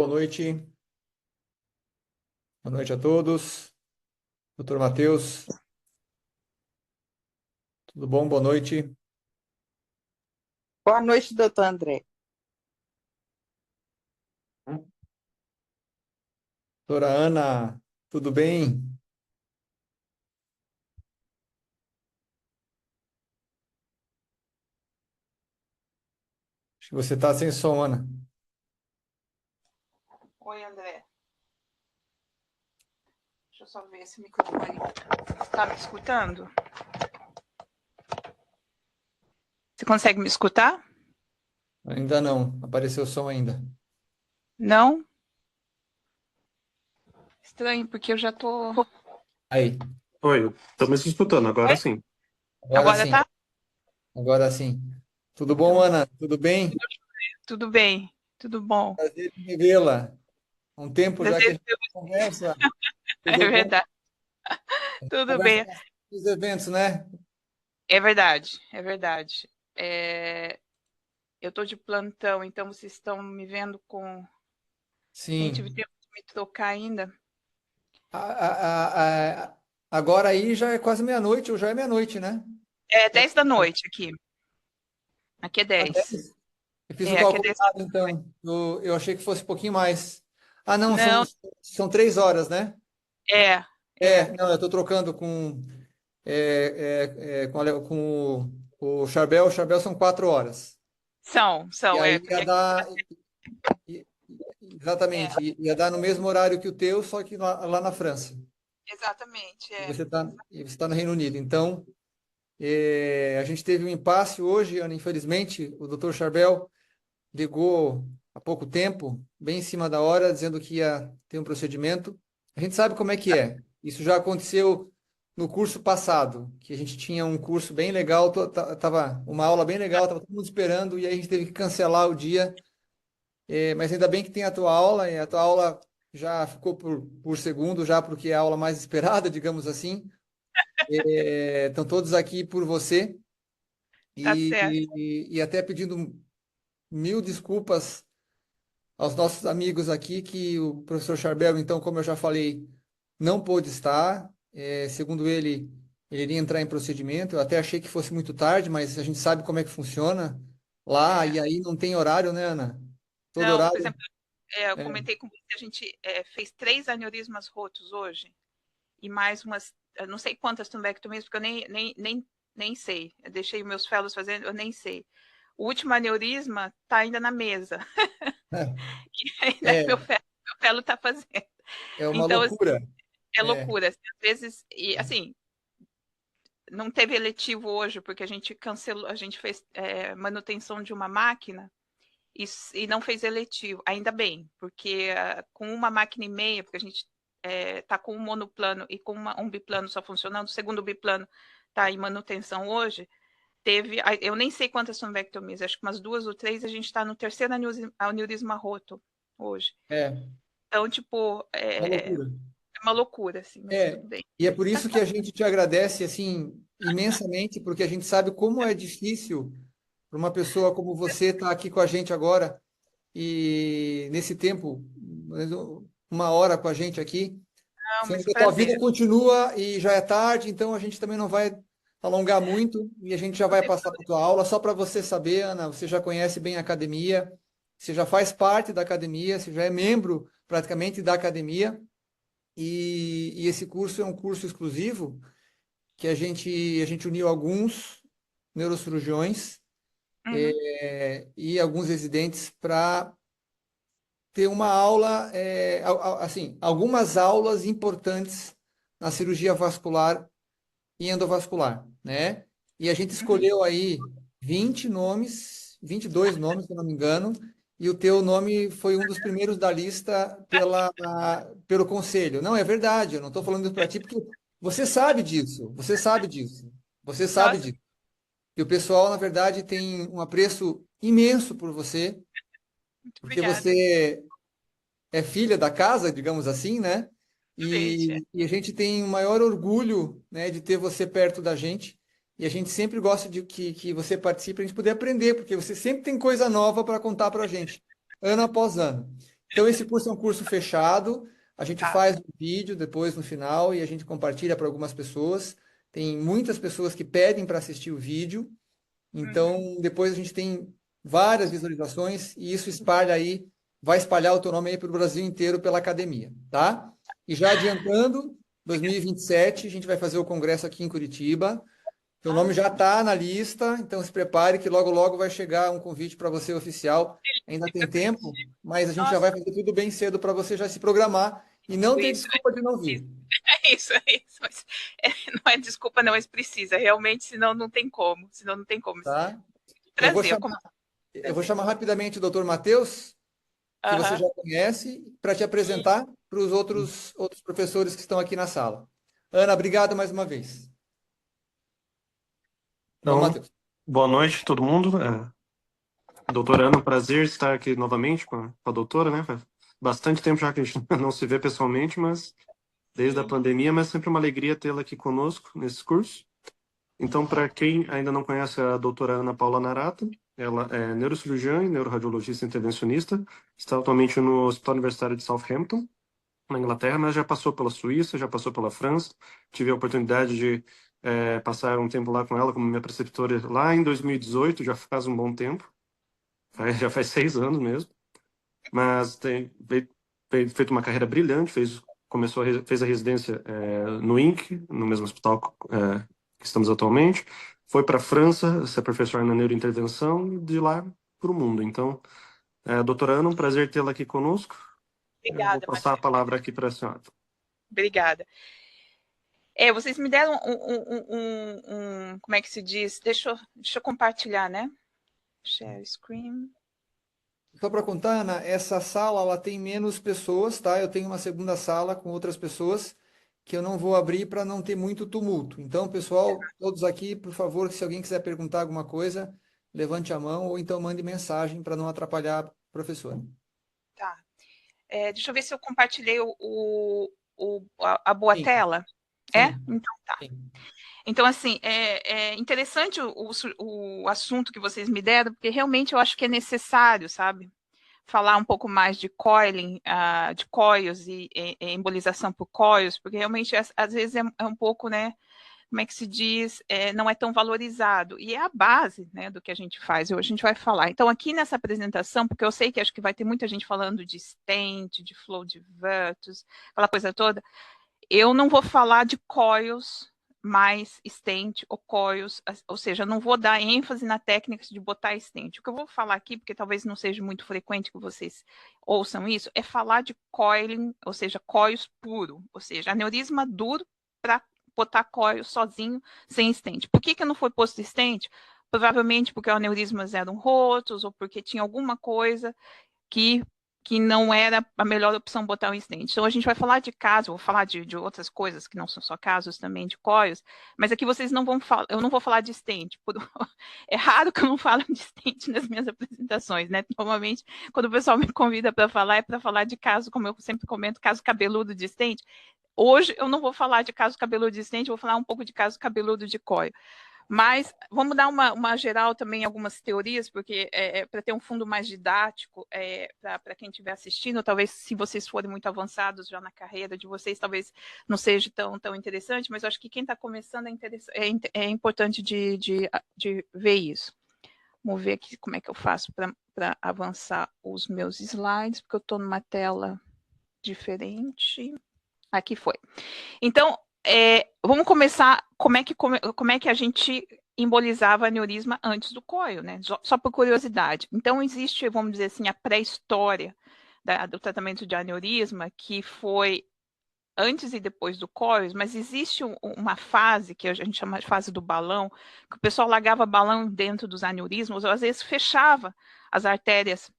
Boa noite. Boa noite a todos. Doutor Matheus, tudo bom? Boa noite. Boa noite, doutor André. Doutora Ana, tudo bem? Acho que você está sem som, Ana. Oi, André. Deixa eu só ver esse microfone. Tá me escutando? Você consegue me escutar? Ainda não, apareceu som ainda. Não? Estranho, porque eu já tô. Aí, Oi, estamos escutando, agora Oi? sim. agora Agora sim, tá? agora sim. Tudo bom, Então, Ana? Tudo bem? tudo bem, tudo bom. Prazer em revê-la. Um tempo já que a Prazer, gente conversa. é Tudo bom? verdade. Tudo Conversa bem. nos eventos, né? É verdade, é verdade. É, eu tô de plantão, então vocês estão me vendo com. Nem tive Sim. tempo de me trocar ainda. Agora aí já é quase meia-noite, ou já é meia-noite, né? É 10 da noite aqui. Aqui é Ah, 10. 10? Eu fiz o É, aqui é cálculo 10 da errado, então. Eu achei que fosse um pouquinho mais. Ah, não, noite. são 3 horas, né? Não, é. Não, eu estou trocando com o Charbel. O Charbel são 4 horas. E São, aí ia porque dar. i- é, Exatamente, ia dar no mesmo horário que o teu, só que lá na França. exatamente, E é. você tá no Reino Unido. Então, a gente teve um impasse hoje, Ana, infelizmente. O Dr. Charbel ligou há pouco tempo, bem em cima da hora, dizendo que ia ter um procedimento. A gente sabe como é que é. Isso já aconteceu no curso passado, que a gente tinha um curso bem legal, tava uma aula bem legal, estava todo mundo esperando, e aí a gente teve que cancelar o dia. Mas ainda bem que tem a tua aula, e a tua aula já ficou por segundo, já porque é a aula mais esperada, digamos assim. Estão todos aqui por você, Tá certo. e até pedindo mil desculpas aos nossos amigos aqui que o professor Charbel, então, como eu já falei, não pôde estar. Segundo ele iria entrar em procedimento. Eu até achei que fosse muito tarde, mas a gente sabe como é que funciona lá, É. e aí não tem horário, né, Ana? Todo Não, por horário. exemplo, eu É, comentei com você, a gente fez 3 aneurismas rotos hoje, e mais umas, eu não sei quantas tumbectomias, porque eu nem sei. Eu deixei meus fellows fazendo, eu nem sei. O último aneurisma está ainda na mesa. E ainda é, meu fellow está fazendo. é uma Então, assim, loucura. é É, loucura. Assim, às vezes, e assim, não teve eletivo hoje, porque a gente cancelou, a gente fez manutenção de uma máquina e não fez eletivo. Ainda bem, porque com uma máquina e meia, porque a gente está com um monoplano e com um biplano só funcionando, o segundo biplano está em manutenção hoje, eu nem sei quantas tumbectomias, acho que umas 2 ou 3, a gente está no terceiro aneurisma roto hoje. é Então, tipo, uma é loucura. uma loucura, assim, mas É, tudo bem. e é por isso que a gente te agradece, assim, imensamente, porque a gente sabe como é difícil para uma pessoa como você estar aqui com a gente agora e nesse tempo, 1 hora com a gente aqui, Não, sendo mas que a tua prazer. vida continua e já é tarde, então a gente também não vai alongar muito e a gente já Não vai tem passar para a tua aula. Só para você saber, Ana, você já conhece bem a academia, você já faz parte da academia, você já é membro praticamente da academia e esse curso é um curso exclusivo que a gente uniu alguns neurocirurgiões Uhum. e alguns residentes para ter uma aula, assim, algumas aulas importantes na cirurgia vascular e endovascular, né? E a gente Uhum. escolheu aí 20 nomes, 22 nomes, se eu não me engano, e o teu nome foi um dos primeiros da lista pelo conselho. Não, é verdade, eu não estou falando isso para ti porque você sabe disso, você sabe disso, você sabe Nossa, disso. E o pessoal, na verdade, tem um apreço imenso por você, muito porque obrigada. você é filha da casa, digamos assim, né? Gente, E a gente tem o maior orgulho, né, de ter você perto da gente. E a gente sempre gosta de que você participe para a gente poder aprender, porque você sempre tem coisa nova para contar para a gente, ano após ano. Então, esse curso é um curso fechado. A gente Tá. faz um vídeo depois no final e a gente compartilha para algumas pessoas. Tem muitas pessoas que pedem para assistir o vídeo. Então, depois a gente tem várias visualizações e isso espalha aí, vai espalhar o teu nome aí para o Brasil inteiro pela academia, tá? E já adiantando, 2027 a gente vai fazer o congresso aqui em Curitiba. Teu nome já está na lista, então se prepare que logo logo vai chegar um convite para você oficial. Ainda tem tempo, mas a gente já Nossa, vai fazer tudo bem cedo para você já se programar e não ter isso, desculpa de não vir, é isso. Mas, não é desculpa, não, mas precisa. Realmente, senão não tem como. Senão não tem como. tá? Eu vou Trazer, como chamar, eu vou trazer. chamar rapidamente o Dr. Matheus, que você Aham. já conhece, para te apresentar para os outros professores que estão aqui na sala. Ana, obrigado mais uma vez. Vamos, Então, Matheus. boa noite, todo mundo. Doutora Ana, um prazer estar aqui novamente com a doutora, né? Faz bastante tempo já que a gente não se vê pessoalmente, mas desde a Sim. pandemia, mas sempre uma alegria tê-la aqui conosco nesse curso. Então, para quem ainda não conhece a doutora Ana Paula Narata, ela é neurocirurgiã e neuroradiologista intervencionista, está atualmente no Hospital Universitário de Southampton, na Inglaterra, mas já passou pela Suíça, já passou pela França. Tive a oportunidade de passar um tempo lá com ela como minha preceptora lá em 2018, já faz um bom tempo, já faz 6 anos mesmo. Mas tem feito uma carreira brilhante, fez a residência no INC, no mesmo hospital que estamos atualmente. Foi para a França se aperfeiçoar na neurointervenção e de lá para o mundo. Então, doutora Ana, um prazer tê-la aqui conosco. Eu vou Obrigada, passar a Matheus. palavra aqui para a senhora. Obrigada. Vocês me deram como é que se diz? Deixa eu compartilhar, né? Share screen. Só para contar, Ana, essa sala ela tem menos pessoas, tá? Eu tenho uma segunda sala com outras pessoas que eu não vou abrir para não ter muito tumulto. Então, pessoal, todos aqui, por favor, se alguém quiser perguntar alguma coisa, levante a mão ou então mande mensagem para não atrapalhar a professora. Tá. Deixa eu ver se eu compartilhei a boa Sim, tela. sim, Então tá. sim. Então, assim, é interessante o assunto que vocês me deram, porque realmente eu acho que é necessário, sabe? Falar um pouco mais de coiling, de coios e embolização por coios, porque realmente às vezes é um pouco, né? Como é que se diz? Não é tão valorizado. E é a base, né, do que a gente faz. Hoje a gente vai falar. Então, aqui nessa apresentação, porque eu sei que acho que vai ter muita gente falando de stent, de flow de Virtus, aquela coisa toda, eu não vou falar de coils mais stent ou coils, ou seja, não vou dar ênfase na técnica de botar stent. O que eu vou falar aqui, porque talvez não seja muito frequente que vocês ouçam isso, é falar de coiling, ou seja, coils puro, ou seja, aneurisma duro para botar coil sozinho, sem stent. Por que não foi posto stent? Provavelmente porque o aneurismas eram rotos ou porque tinha alguma coisa que não era a melhor opção botar um stent. Então, a gente vai falar de casos, vou falar de outras coisas que não são só casos também de coios, mas aqui vocês não vão falar, eu não vou falar de stent. É raro que eu não falo de stent nas minhas apresentações, né? Normalmente, quando o pessoal me convida para falar, é para falar de caso, como eu sempre comento, caso cabeludo de stent. Hoje eu não vou falar de caso cabeludo de stent, vou falar um pouco de caso cabeludo de coio. Mas vamos dar uma geral também, algumas teorias, porque para ter um fundo mais didático, para quem estiver assistindo, talvez se vocês forem muito avançados já na carreira de vocês, talvez não seja tão interessante, mas eu acho que quem está começando é importante de ver isso. Vamos ver aqui como é que eu faço para avançar os meus slides, porque eu estou numa tela diferente. Aqui foi. Então, vamos começar como é que a gente embolizava aneurisma antes do coio, né? Só por curiosidade. Então, existe, vamos dizer assim, a pré-história do tratamento de aneurisma, que foi antes e depois do coio, mas existe uma fase, que a gente chama de fase do balão, que o pessoal largava balão dentro dos aneurismas, ou às vezes fechava as artérias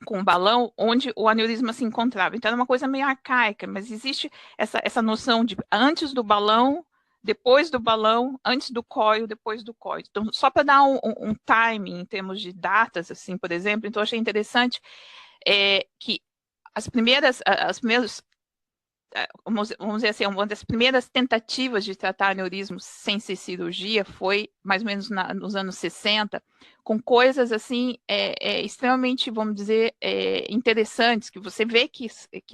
com um balão onde o aneurisma se encontrava. Então, era uma coisa meio arcaica, mas existe essa noção de antes do balão, depois do balão, antes do coio, depois do coio. Então, só para dar um timing em termos de datas, assim, por exemplo, então, achei interessante que as primeiras vamos dizer assim, uma das primeiras tentativas de tratar aneurisma sem ser cirurgia foi mais ou menos nos anos 60, com coisas assim extremamente, vamos dizer, interessantes, que você vê que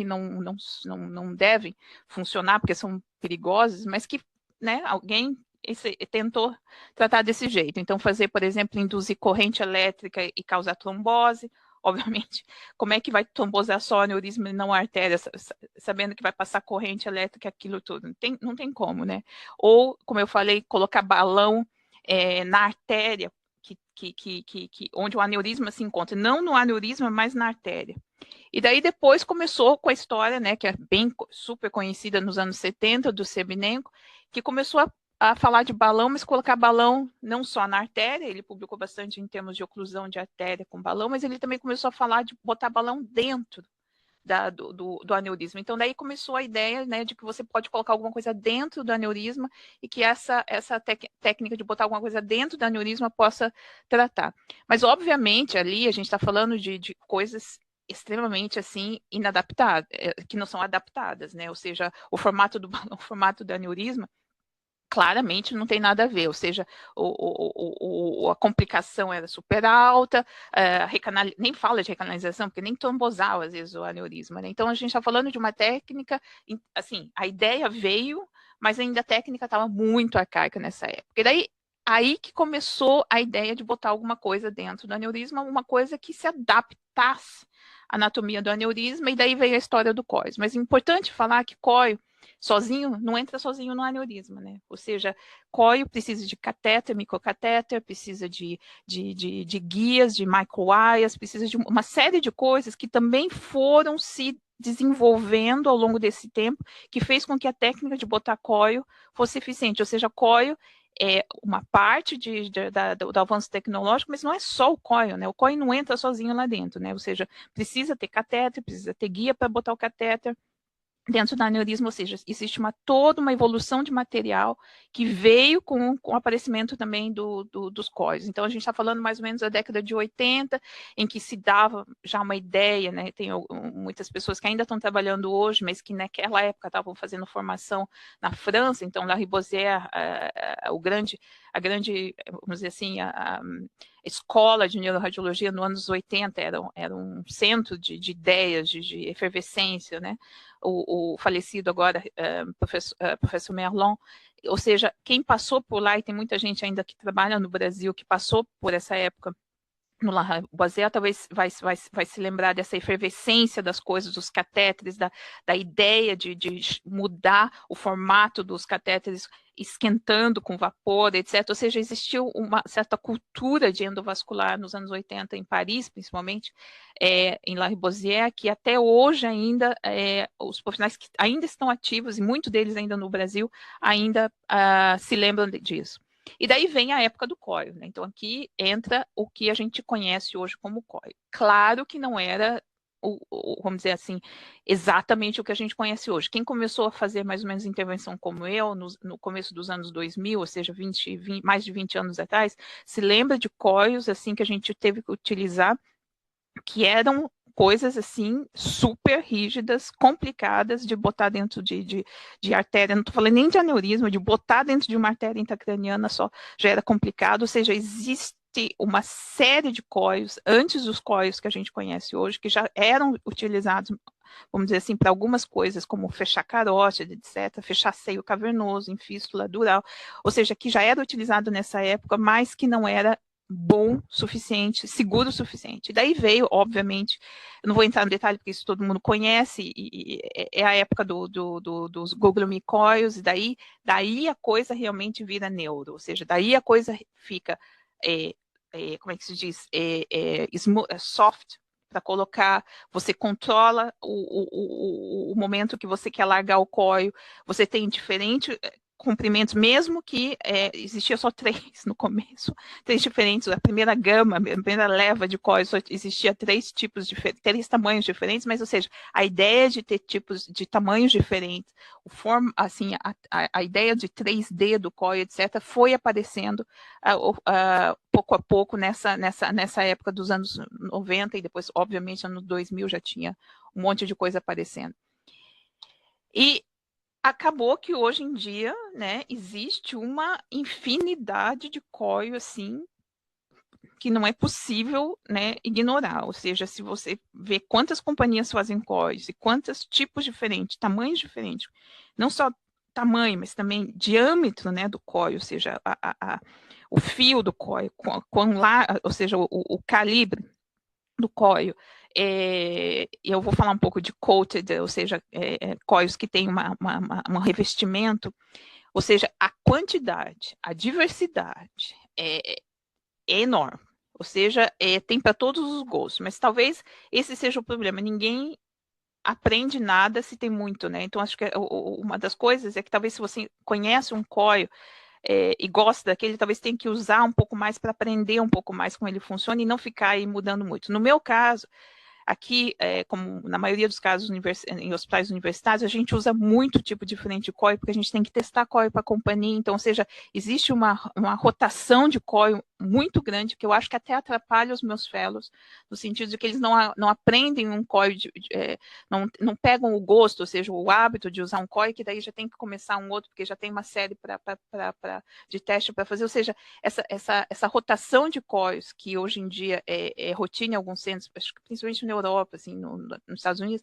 não devem funcionar, porque são perigosas, mas que, né, alguém tentou tratar desse jeito. Então, fazer, por exemplo, induzir corrente elétrica e causar trombose. Obviamente, como é que vai trombosar só aneurisma e não a artéria, sabendo que vai passar corrente elétrica, aquilo tudo? Não tem como, né? Ou, como eu falei, colocar balão na artéria, onde o aneurisma se encontra. Não no aneurisma, mas na artéria. E daí depois começou com a história, né, que é bem super conhecida nos anos 70, do Semenenko, que começou a falar de balão, mas colocar balão não só na artéria, ele publicou bastante em termos de oclusão de artéria com balão, mas ele também começou a falar de botar balão dentro do aneurisma. Então, daí começou a ideia, né, de que você pode colocar alguma coisa dentro do aneurisma e que essa técnica de botar alguma coisa dentro do aneurisma possa tratar. Mas, obviamente, ali a gente está falando de coisas extremamente assim inadaptadas, que não são adaptadas, né? Ou seja, o formato do balão, o formato do aneurisma, claramente não tem nada a ver, ou seja, a complicação era super alta, nem fala de recanalização, porque nem trombosava às vezes o aneurisma, né? Então a gente está falando de uma técnica, assim, a ideia veio, mas ainda a técnica estava muito arcaica nessa época. E daí, aí que começou a ideia de botar alguma coisa dentro do aneurisma, uma coisa que se adaptasse à anatomia do aneurisma, e daí veio a história do COIS. Mas é importante falar que COIO sozinho, não entra sozinho no aneurisma, né? Ou seja, COIO precisa de catéter, microcatéter, precisa de guias, de microwires, precisa de uma série de coisas que também foram se desenvolvendo ao longo desse tempo, que fez com que a técnica de botar COIO fosse eficiente. Ou seja, COIO é uma parte do avanço tecnológico, mas não é só o COIO, né? O COIO não entra sozinho lá dentro, né? Ou seja, precisa ter catéter, precisa ter guia para botar o catéter dentro do aneurisma, ou seja, existe toda uma evolução de material que veio com o aparecimento também dos COIs. Então, a gente está falando mais ou menos da década de 80, em que se dava já uma ideia, né? Tem muitas pessoas que ainda estão trabalhando hoje, mas que naquela época estavam fazendo formação na França, então, Lariboisière, a grande, vamos dizer assim, a escola de neuroradiologia nos anos 80 era um centro de ideias, de efervescência, né? O falecido agora professor Merlon, ou seja, quem passou por lá, e tem muita gente ainda que trabalha no Brasil, que passou por essa época no Lariboisière, talvez vai se lembrar dessa efervescência das coisas, dos catéteres, da ideia de mudar o formato dos catéteres, esquentando com vapor, etc. Ou seja, existiu uma certa cultura de endovascular nos anos 80, em Paris, principalmente, em Lariboisière, que até hoje ainda, os profissionais que ainda estão ativos, e muitos deles ainda no Brasil, ainda se lembram disso. E daí vem a época do COIO, né? Então aqui entra o que a gente conhece hoje como COIO. Claro que não era, vamos dizer assim, exatamente o que a gente conhece hoje. Quem começou a fazer mais ou menos intervenção como eu, no começo dos anos 2000, ou seja, mais de 20 anos atrás, se lembra de COIOs assim, que a gente teve que utilizar, que eram coisas assim super rígidas, complicadas de botar dentro de artéria, não estou falando nem de aneurisma, de botar dentro de uma artéria intracraniana só já era complicado, ou seja, existe uma série de COIOs, antes dos COIOs que a gente conhece hoje, que já eram utilizados, vamos dizer assim, para algumas coisas, como fechar carótida, etc., fechar seio cavernoso, em fístula dural, ou seja, que já era utilizado nessa época, mas que não era bom suficiente, seguro o suficiente. Daí veio, obviamente, eu não vou entrar no detalhe porque isso todo mundo conhece, e é a época dos goglomicóios, e daí a coisa realmente vira neuro, ou seja, daí a coisa fica, como é que se diz, soft, para colocar, você controla o momento que você quer largar o coio, você tem diferente comprimentos, mesmo que existia só 3 no começo, 3 diferentes, a primeira gama, a primeira leva de cóis, só existia 3 tipos diferentes, 3 tamanhos diferentes, mas, ou seja, a ideia de ter tipos de tamanhos diferentes, assim, a ideia de 3D do COI, etc., foi aparecendo pouco a pouco nessa época dos anos 90, e depois, obviamente, anos 2000 já tinha um monte de coisa aparecendo. E acabou que hoje em dia, né, existe uma infinidade de COIO, assim, que não é possível, né, ignorar. Ou seja, se você vê quantas companhias fazem COIs e quantos tipos diferentes, tamanhos diferentes, não só tamanho, mas também diâmetro, né, do COI, ou seja, o fio do COI, ou seja, o calibre do COI. Eu vou falar um pouco de coated, ou seja, COIs que têm um revestimento, ou seja, a quantidade, a diversidade é enorme. Ou seja, tem para todos os gostos, mas talvez esse seja o problema. Ninguém aprende nada se tem muito, né? Então, acho que uma das coisas é que talvez se você conhece um COIO e gosta daquele, talvez tenha que usar um pouco mais para aprender um pouco mais como ele funciona e não ficar aí mudando muito. No meu caso, aqui, como na maioria dos casos em hospitais universitários, a gente usa muito tipo diferente de COI, porque a gente tem que testar COI para a companhia, então, ou seja, existe uma rotação de COI muito grande, que eu acho que até atrapalha os meus fellows, no sentido de que eles não aprendem um COI, não pegam o gosto, ou seja, o hábito de usar um COI, que daí já tem que começar um outro, porque já tem uma série de teste para fazer, ou seja, essa rotação de COIs, que hoje em dia é rotina em alguns centros, principalmente na Europa, assim, nos Estados Unidos,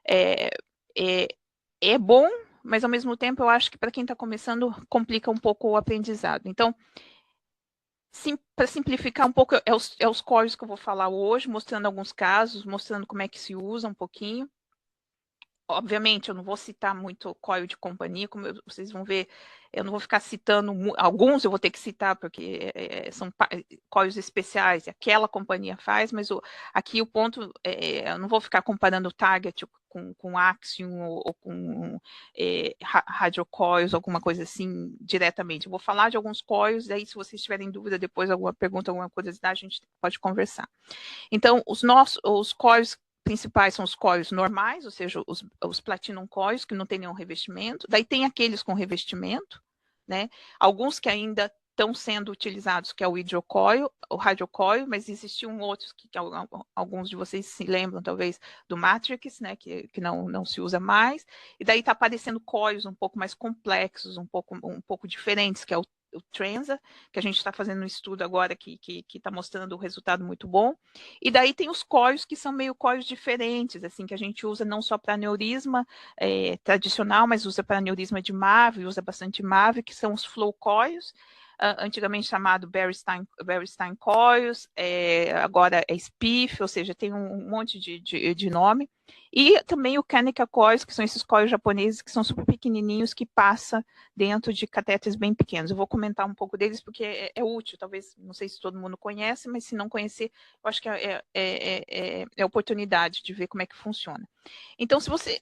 é bom, mas ao mesmo tempo eu acho que para quem está começando complica um pouco o aprendizado. Então, para simplificar um pouco, é os COIs que eu vou falar hoje, mostrando alguns casos, mostrando como é que se usa um pouquinho. Obviamente, eu não vou citar muito COIO de companhia, como vocês vão ver, eu não vou ficar citando, alguns eu vou ter que citar, porque são COIOs especiais, aquela companhia faz, mas aqui o ponto, eu não vou ficar comparando o Target com Axiom ou com RadioCoils, alguma coisa assim, diretamente. Eu vou falar de alguns COIOs, daí se vocês tiverem dúvida, depois alguma pergunta, alguma curiosidade, a gente pode conversar. Então, os COIOs principais são os COIOs normais, ou seja, os Platinum COIOs, que não tem nenhum revestimento. Daí tem aqueles com revestimento, né? Alguns que ainda estão sendo utilizados, que é o hidrocoil, o radiocoil, mas existiam outros que alguns de vocês se lembram, talvez, do Matrix, né? Que não se usa mais. E daí está aparecendo coils um pouco mais complexos, um pouco diferentes, que é o Transa, que a gente está fazendo um estudo agora que está mostrando o resultado muito bom. E daí tem os COIOs que são meio COIOs diferentes, assim, que a gente usa não só para aneurisma tradicional, mas usa para aneurisma de MAV, usa bastante MAV, que são os flow COIOs, antigamente chamado Beristain Coils, agora é SPIF, ou seja, tem um monte de nome. E também o Kanika Coils, que são esses coils japoneses que são super pequenininhos, que passa dentro de catéteres bem pequenos. Eu vou comentar um pouco deles porque é útil, talvez, não sei se todo mundo conhece, mas se não conhecer, eu acho que é oportunidade de ver como é que funciona. Então, se você,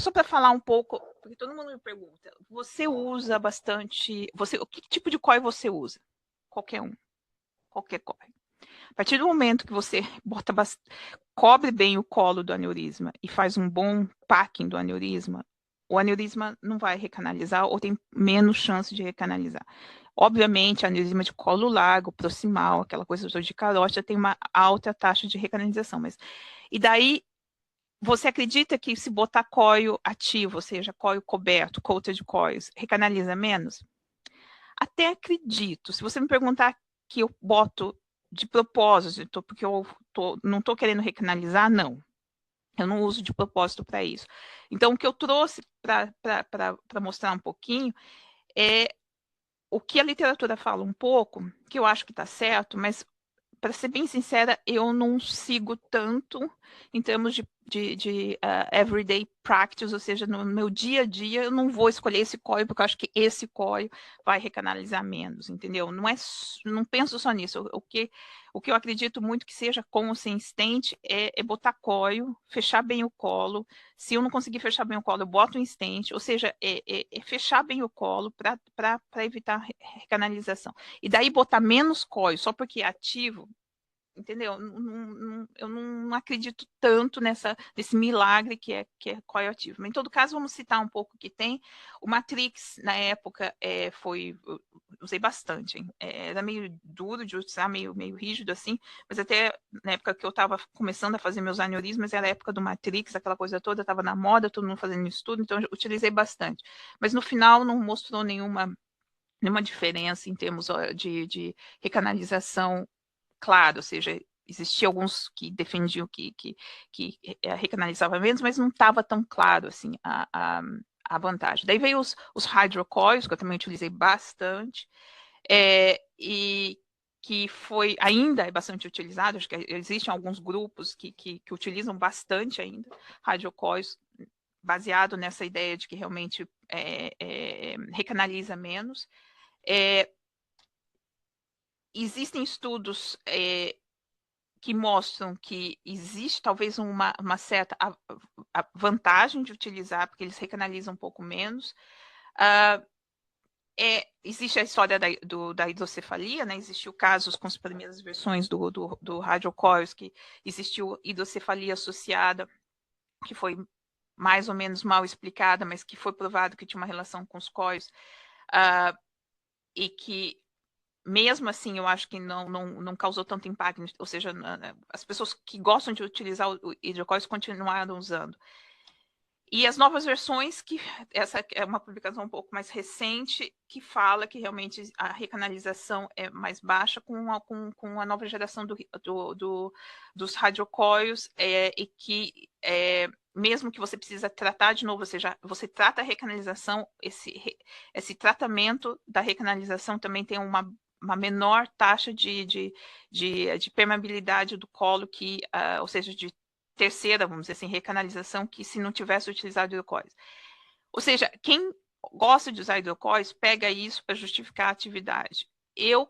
só para falar um pouco, porque todo mundo me pergunta, você usa bastante, que tipo de COI você usa? Qualquer COI. A partir do momento que você cobre bem o colo do aneurisma e faz um bom packing do aneurisma, o aneurisma não vai recanalizar ou tem menos chance de recanalizar. Obviamente, aneurisma de colo largo, proximal, aquela coisa de carótida, tem uma alta taxa de recanalização. E daí, você acredita que se botar COIO ativo, ou seja, COIO coberto, coated coils, recanaliza menos? Até acredito. Se você me perguntar que eu boto de propósito, porque eu não estou querendo recanalizar, não. Eu não uso de propósito para isso. Então, o que eu trouxe para mostrar um pouquinho é o que a literatura fala um pouco, que eu acho que está certo, mas, para ser bem sincera, eu não sigo tanto em termos de everyday practice, ou seja, no meu dia a dia, eu não vou escolher esse COI, porque eu acho que esse COI vai recanalizar menos, entendeu? Não penso só nisso. O que eu acredito muito que seja com ou sem stent é botar COIO, fechar bem o colo. Se eu não conseguir fechar bem o colo, eu boto um stent, ou seja, fechar bem o colo para evitar recanalização. E daí botar menos COIO, só porque é ativo, entendeu? Eu não acredito tanto nesse milagre que é coioativo. Mas, em todo caso, vamos citar um pouco que tem. O Matrix, na época, eu usei bastante. Hein? Era meio duro de usar, meio rígido, assim, mas até na época que eu estava começando a fazer meus aneurismas, era a época do Matrix, aquela coisa toda, estava na moda, todo mundo fazendo estudo, então eu utilizei bastante. Mas, no final, não mostrou nenhuma diferença em termos de recanalização. Claro, ou seja, existiam alguns que defendiam que recanalizava menos, mas não estava tão claro assim a vantagem. Daí veio os hydrocoils, que eu também utilizei bastante, e que ainda é bastante utilizado, acho que existem alguns grupos que utilizam bastante ainda hydrocoils, baseado nessa ideia de que realmente recanaliza menos. Existem estudos que mostram que existe talvez uma certa vantagem de utilizar, porque eles recanalizam um pouco menos. Existe a história da hidrocefalia, né? Existiu casos com as primeiras versões do hydrocoils, que existiu hidrocefalia associada, que foi mais ou menos mal explicada, mas que foi provado que tinha uma relação com os coils, e que mesmo assim, eu acho que não causou tanto impacto, ou seja, as pessoas que gostam de utilizar o hidrocoils continuaram usando. E as novas versões, que essa é uma publicação um pouco mais recente, que fala que realmente a recanalização é mais baixa com a nova geração dos hydrocoils, e que mesmo que você precisa tratar de novo, ou seja, você trata a recanalização, esse tratamento da recanalização também tem uma menor taxa de permeabilidade do colo, ou seja, de terceira, vamos dizer assim, recanalização, que se não tivesse utilizado hidrocóis. Ou seja, quem gosta de usar hidrocóis pega isso para justificar a atividade.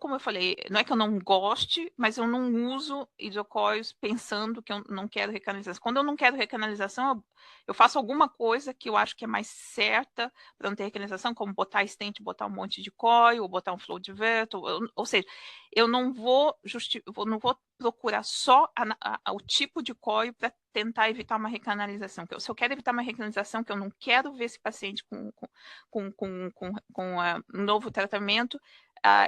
Como eu falei, não é que eu não goste, mas eu não uso hidrocóis pensando que eu não quero recanalização. Quando eu não quero recanalização, eu faço alguma coisa que eu acho que é mais certa para não ter recanalização, como botar stent, botar um monte de coil, ou botar um flow diverter, ou seja, eu não vou procurar só o tipo de coil para tentar evitar uma recanalização. Se eu quero evitar uma recanalização, que eu não quero ver esse paciente com um novo tratamento,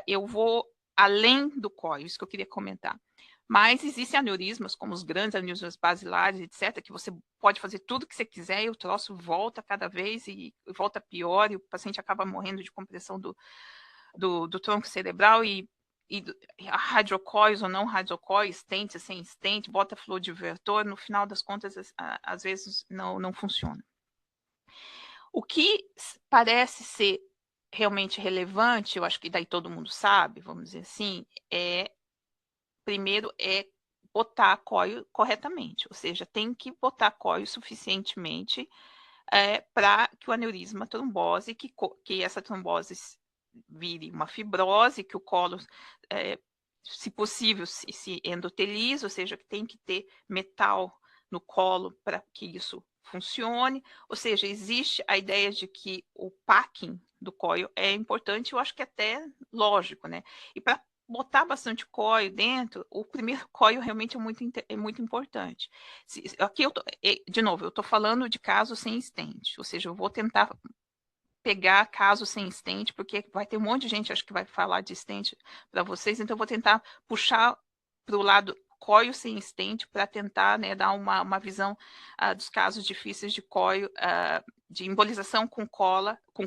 eu vou além do coil, isso que eu queria comentar. Mas existem aneurismas, como os grandes aneurismas basilares, etc., que você pode fazer tudo que você quiser e o troço volta cada vez e volta pior, e o paciente acaba morrendo de compressão do tronco cerebral, e hydrocoils ou não hydrocoils, stent, sem stent, bota flow divertor, no final das contas, às vezes não funciona. O que parece ser realmente relevante, eu acho que daí todo mundo sabe, vamos dizer assim, primeiro botar coil corretamente, ou seja, tem que botar coil suficientemente para que o aneurisma trombose, que essa trombose vire uma fibrose, que o colo, se possível, se endotelize, ou seja, que tem que ter metal no colo para que isso funcione. Ou seja, existe a ideia de que o packing do coil é importante, eu acho que é até lógico, né? E para botar bastante coil dentro, o primeiro coil realmente é muito importante. Aqui, de novo, eu estou falando de casos sem stent, ou seja, eu vou tentar pegar casos sem stent, porque vai ter um monte de gente, acho que vai falar de stent para vocês, então eu vou tentar puxar para o lado coil sem stent, para tentar, né, dar uma visão dos casos difíceis de coil, de embolização com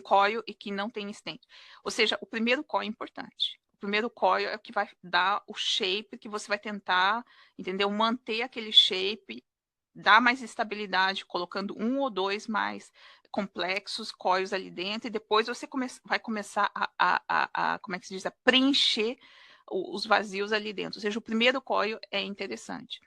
coil e que não tem stent. Ou seja, o primeiro coil é importante. O primeiro coil é o que vai dar o shape, que você vai tentar, entendeu? Manter aquele shape, dar mais estabilidade, colocando um ou dois mais complexos coils ali dentro, e depois você vai começar como é que se diz, a preencher os vazios ali dentro. Ou seja, o primeiro coil é interessante.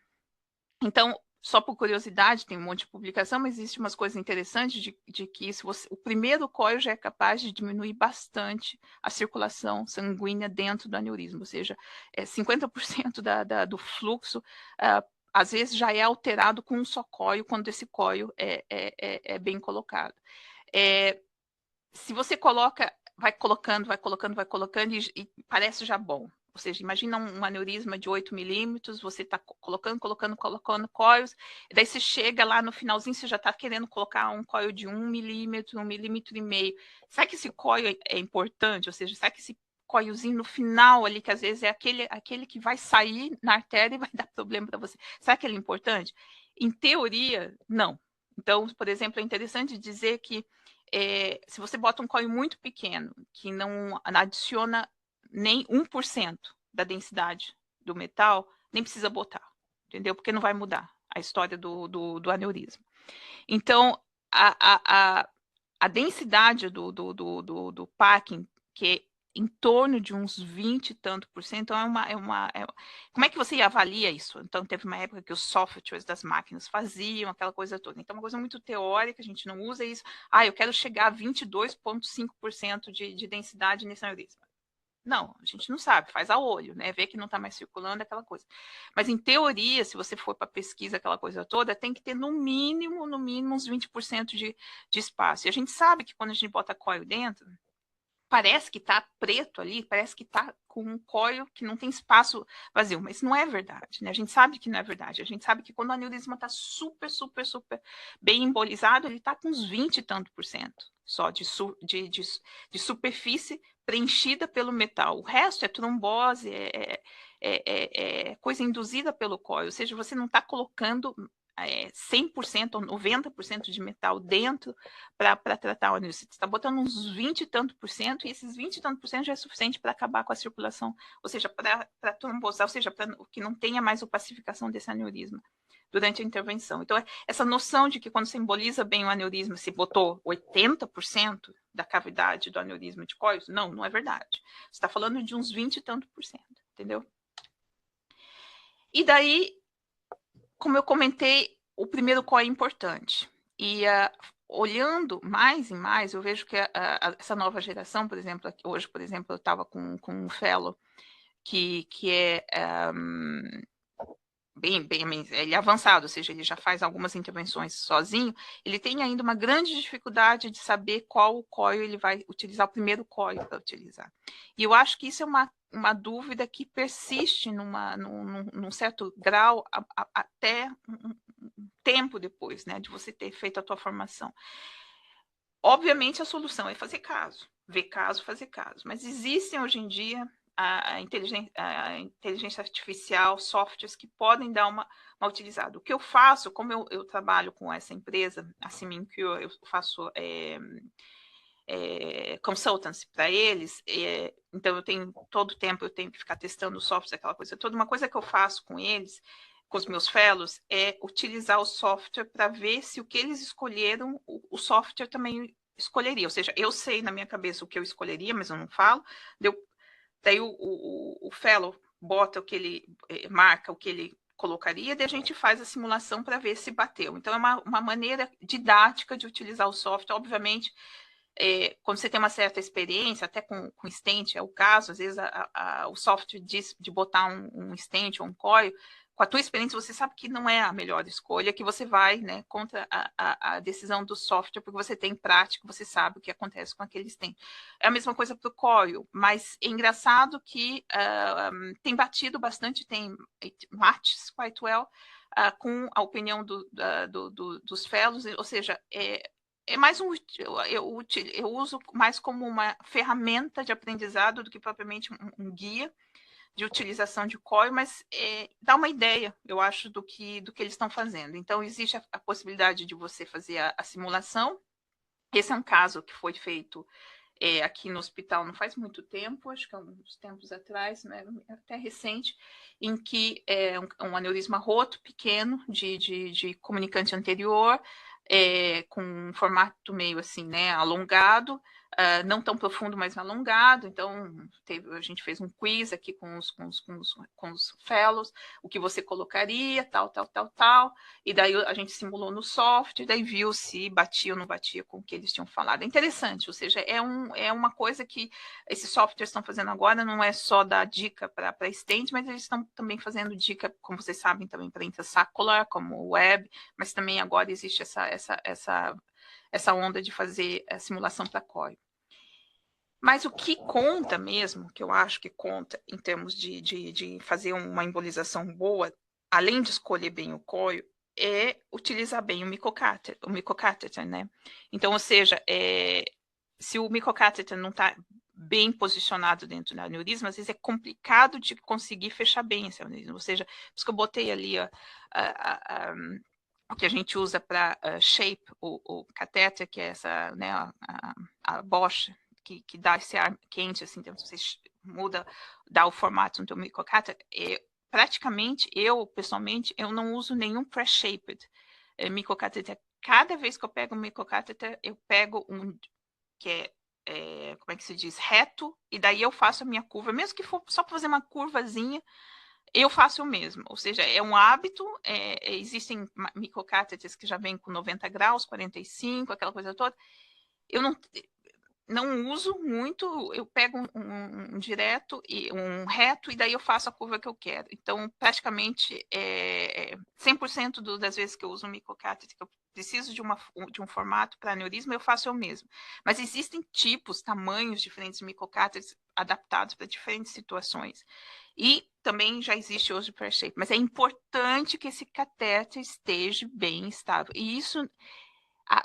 Então, só por curiosidade, tem um monte de publicação, mas existe umas coisas interessantes de que o primeiro coil já é capaz de diminuir bastante a circulação sanguínea dentro do aneurisma, ou seja, 50% do fluxo, às vezes já é alterado com um só coil, quando esse coil é bem colocado. Se você vai colocando, e parece já bom. Ou seja, imagina um aneurisma de 8 milímetros, você está colocando coils, e daí você chega lá no finalzinho, você já está querendo colocar um coil de 1 milímetro, 1,5 milímetros. Será que esse coil é importante? Ou seja, será que esse coilzinho no final ali, que às vezes é aquele que vai sair na artéria e vai dar problema para você, será que ele é importante? Em teoria, não. Então, por exemplo, é interessante dizer que se você bota um coil muito pequeno, que não adiciona nem 1% da densidade do metal, nem precisa botar, entendeu? Porque não vai mudar a história do aneurisma. Então, a densidade do packing, que é em torno de uns 20 e tanto por cento, então como é que você avalia isso? Então, teve uma época que os softwares das máquinas faziam aquela coisa toda. Então, uma coisa muito teórica, a gente não usa isso. Eu quero chegar a 22,5% de densidade nesse aneurisma. Não, a gente não sabe, faz a olho, né? Vê que não está mais circulando aquela coisa. Mas, em teoria, se você for para pesquisa, aquela coisa toda, tem que ter no mínimo uns 20% de espaço. E a gente sabe que quando a gente bota coil dentro, parece que está preto ali, parece que está com um coil que não tem espaço vazio, mas não é verdade, né? A gente sabe que não é verdade. A gente sabe que quando o aneurisma está super bem embolizado, ele está com uns 20 e tanto por cento só de superfície preenchida pelo metal. O resto é trombose, é coisa induzida pelo coil, ou seja, você não está colocando 100% ou 90% de metal dentro para tratar o aneurisma. Você está botando uns 20 e tanto por cento, e esses 20 e tanto por cento já é suficiente para acabar com a circulação, ou seja, para trombosar, ou seja, para que não tenha mais opacificação desse aneurisma durante a intervenção. Então, essa noção de que quando você emboliza bem o aneurisma, se botou 80% da cavidade do aneurisma de coil, não é verdade. Você está falando de uns 20 e tanto por cento, entendeu? E daí, como eu comentei, o primeiro coil é importante. E olhando mais e mais, eu vejo que essa nova geração, por exemplo, hoje, por exemplo, eu estava com um fellow que é bem, ele é avançado, ou seja, ele já faz algumas intervenções sozinho, ele tem ainda uma grande dificuldade de saber qual coil ele vai utilizar, o primeiro coil para utilizar. E eu acho que isso é uma dúvida que persiste num certo grau até um tempo depois, né, de você ter feito a tua formação. Obviamente, a solução é fazer caso, ver caso, fazer caso. Mas existem hoje em dia a inteligência artificial, softwares que podem dar uma utilizada. O que eu faço, como eu trabalho com essa empresa, a Simincure, eu faço consultancy para eles, então eu tenho todo o tempo, eu tenho que ficar testando o software, aquela coisa toda. Uma coisa que eu faço com eles, com os meus fellows, é utilizar o software para ver se o que eles escolheram, o software também escolheria. Ou seja, eu sei na minha cabeça o que eu escolheria, mas eu não falo. Daí o fellow bota o que ele marca, o que ele colocaria, daí a gente faz a simulação para ver se bateu. Então, é uma maneira didática de utilizar o software. Obviamente, quando você tem uma certa experiência, até com stent, é o caso, às vezes o software diz de botar um stent ou um coil, com a tua experiência, você sabe que não é a melhor escolha, que você vai, né, contra a decisão do software, porque você tem prática, você sabe o que acontece com aquele stent. É a mesma coisa para o coil, mas é engraçado que tem batido bastante, it matches quite well com a opinião dos fellows, ou seja, é mais eu uso mais como uma ferramenta de aprendizado do que propriamente um guia de utilização de coil, mas dá uma ideia, eu acho, do que eles estão fazendo. Então, existe a possibilidade de você fazer a simulação. Esse é um caso que foi feito aqui no hospital não faz muito tempo, acho que há uns tempos atrás, né, até recente, em que um aneurisma roto pequeno de comunicante anterior, com um formato meio assim, né, alongado, não tão profundo, mas alongado. Então, a gente fez um quiz aqui com os fellows, o que você colocaria, tal. E daí a gente simulou no software, daí viu se batia ou não batia com o que eles tinham falado. É interessante, ou seja, é uma coisa que esses softwares estão fazendo agora, não é só dar dica para stent, mas eles estão também fazendo dica, como vocês sabem, também para intrasaccular, como web, mas também agora existe essa onda de fazer a simulação para coil. Mas o que conta mesmo, que eu acho que conta em termos de fazer uma embolização boa, além de escolher bem o coio, é utilizar bem o micocáteter, né? Então, ou seja, se o micocáteter não está bem posicionado dentro do aneurisma, às vezes é complicado de conseguir fechar bem esse aneurisma. Ou seja, por isso que eu botei ali o que a gente usa para shape o catéter, que é essa, né, a Bosch, que dá esse ar quente, assim, então você muda, dá o formato no teu micocáteter. Praticamente, pessoalmente, eu não uso nenhum press-shaped micocáteter. Cada vez que eu pego um micocáteter, eu pego um que como é que se diz? Reto, e daí eu faço a minha curva, mesmo que for só para fazer uma curvazinha, eu faço o mesmo, ou seja, é um hábito, existem micocátetes que já vêm com 90 graus, 45, aquela coisa toda. Eu não uso muito, eu pego um direto e um reto, e daí eu faço a curva que eu quero. Então, praticamente, 100% das vezes que eu uso um micocátete, que eu preciso de um formato para aneurisma, eu faço eu mesmo. Mas existem tipos, tamanhos diferentes de micocátetes adaptados para diferentes situações. E também já existe hoje o Pear Shape, mas é importante que esse catéter esteja bem estável. E isso,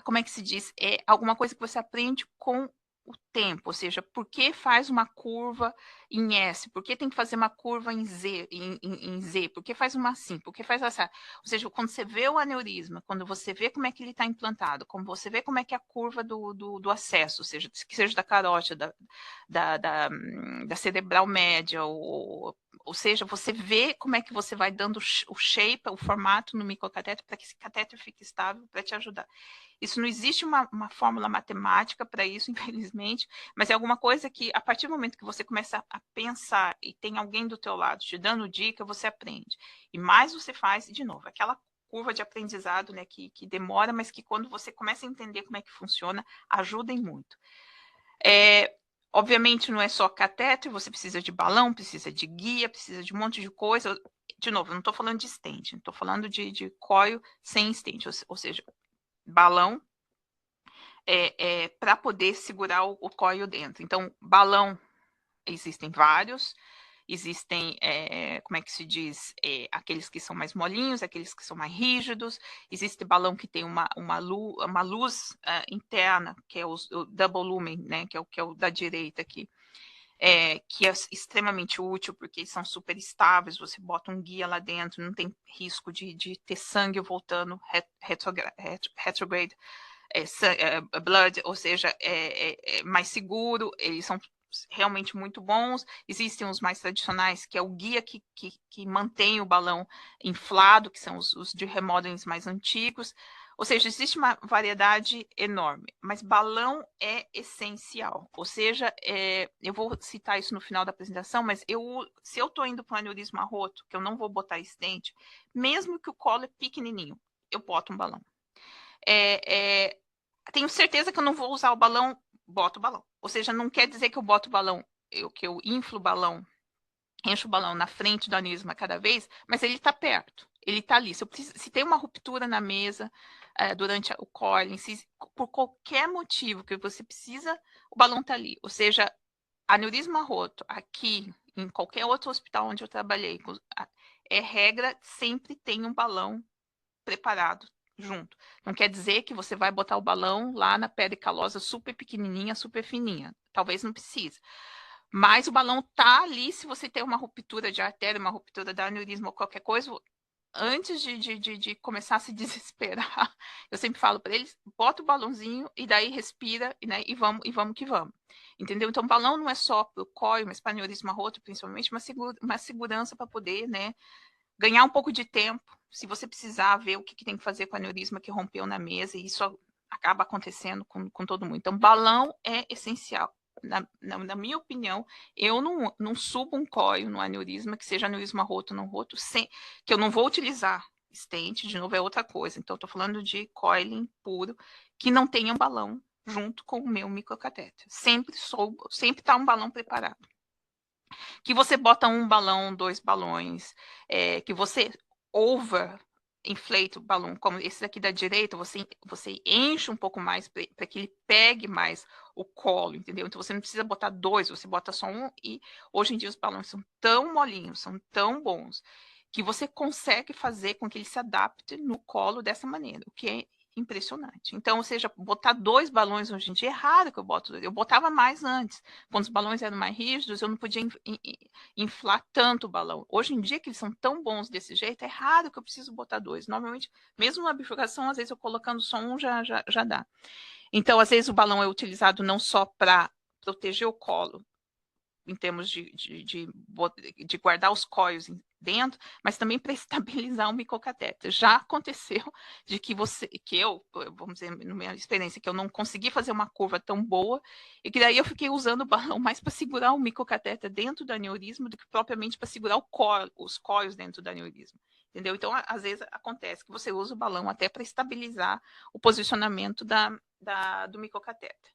como é que se diz? É alguma coisa que você aprende com o tempo, ou seja, por que faz uma curva em S? Por que tem que fazer uma curva em Z? Em Z? Por que faz uma assim? Por que faz essa? Ou seja, quando você vê o aneurisma, quando você vê como é que ele está implantado, como você vê como é que é a curva do acesso, ou seja, que seja da carótida, da cerebral média, ou seja, você vê como é que você vai dando o shape, o formato no microcatéter para que esse catéter fique estável para te ajudar. Isso não existe uma fórmula matemática para isso, infelizmente, mas é alguma coisa que, a partir do momento que você começa a pensar e tem alguém do teu lado te dando dica, você aprende. E mais você faz, de novo, aquela curva de aprendizado, né, que demora, mas que quando você começa a entender como é que funciona, ajuda em muito. Obviamente, não é só catéter, você precisa de balão, precisa de guia, precisa de um monte de coisa. De novo, eu não estou falando de stent, estou falando de coil sem stent, ou seja, balão para poder segurar o coil dentro. Então, balão, existem vários, existem, como é que se diz, aqueles que são mais molinhos, aqueles que são mais rígidos, existe balão que tem uma luz interna, que é o double lumen, né, que é o da direita aqui, que é extremamente útil, porque eles são super estáveis, você bota um guia lá dentro, não tem risco de ter sangue voltando retrograde, blood, ou seja, mais seguro, eles são realmente muito bons. Existem os mais tradicionais, que é o guia que mantém o balão inflado, que são os de remodelings mais antigos. Ou seja, existe uma variedade enorme, mas balão é essencial. Ou seja, eu vou citar isso no final da apresentação, mas se eu estou indo para um aneurisma roto, que eu não vou botar stent, mesmo que o colo é pequenininho, eu boto um balão. Tenho certeza que eu não vou usar o balão, boto o balão. Ou seja, não quer dizer que eu boto o balão, que eu inflo o balão, encho o balão na frente do aneurisma cada vez, mas ele está perto, ele está ali. Se tem uma ruptura na mesa durante o coiling, por qualquer motivo que você precisa, o balão está ali. Ou seja, aneurisma roto, aqui, em qualquer outro hospital onde eu trabalhei, regra, sempre tem um balão preparado junto. Não quer dizer que você vai botar o balão lá na pele calosa super pequenininha, super fininha. Talvez não precise. Mas o balão tá ali se você tem uma ruptura de artéria, uma ruptura da aneurisma ou qualquer coisa, antes de começar a se desesperar, eu sempre falo para eles, bota o balãozinho e daí respira, né, e vamos que vamos. Entendeu? Então, o balão não é só para o coio, mas para aneurisma roto, principalmente, uma segurança para poder, né, ganhar um pouco de tempo, se você precisar ver o que tem que fazer com o aneurisma que rompeu na mesa, e isso acaba acontecendo com todo mundo. Então, balão é essencial. Na minha opinião, eu não subo um coio no aneurisma, que seja aneurisma roto ou não roto, que eu não vou utilizar stent, de novo, é outra coisa. Então, estou falando de coiling puro, que não tenha um balão junto com o meu microcatéter. Sempre está um balão preparado. Que você bota um balão, 2 balões, que você inflate o balão, como esse daqui da direita, você enche um pouco mais para que ele pegue mais o colo, entendeu? Então você não precisa botar 2, você bota só um, e hoje em dia os balões são tão molinhos, são tão bons, que você consegue fazer com que ele se adapte no colo dessa maneira, o que é impressionante. Então, ou seja, botar 2 balões hoje em dia é raro que eu boto 2. Eu botava mais antes. Quando os balões eram mais rígidos, eu não podia inflar tanto o balão. Hoje em dia, que eles são tão bons desse jeito, é raro que eu preciso botar 2. Normalmente, mesmo na bifurcação, às vezes eu colocando só um já dá. Então, às vezes o balão é utilizado não só para proteger o colo, em termos de guardar os coios dentro, mas também para estabilizar o micocatéter. Já aconteceu de que eu, vamos dizer, na minha experiência, que eu não consegui fazer uma curva tão boa, e que daí eu fiquei usando o balão mais para segurar o micocatéter dentro do aneurisma do que propriamente para segurar os coios dentro do aneurisma. Entendeu? Então, às vezes acontece que você usa o balão até para estabilizar o posicionamento do micocatéter.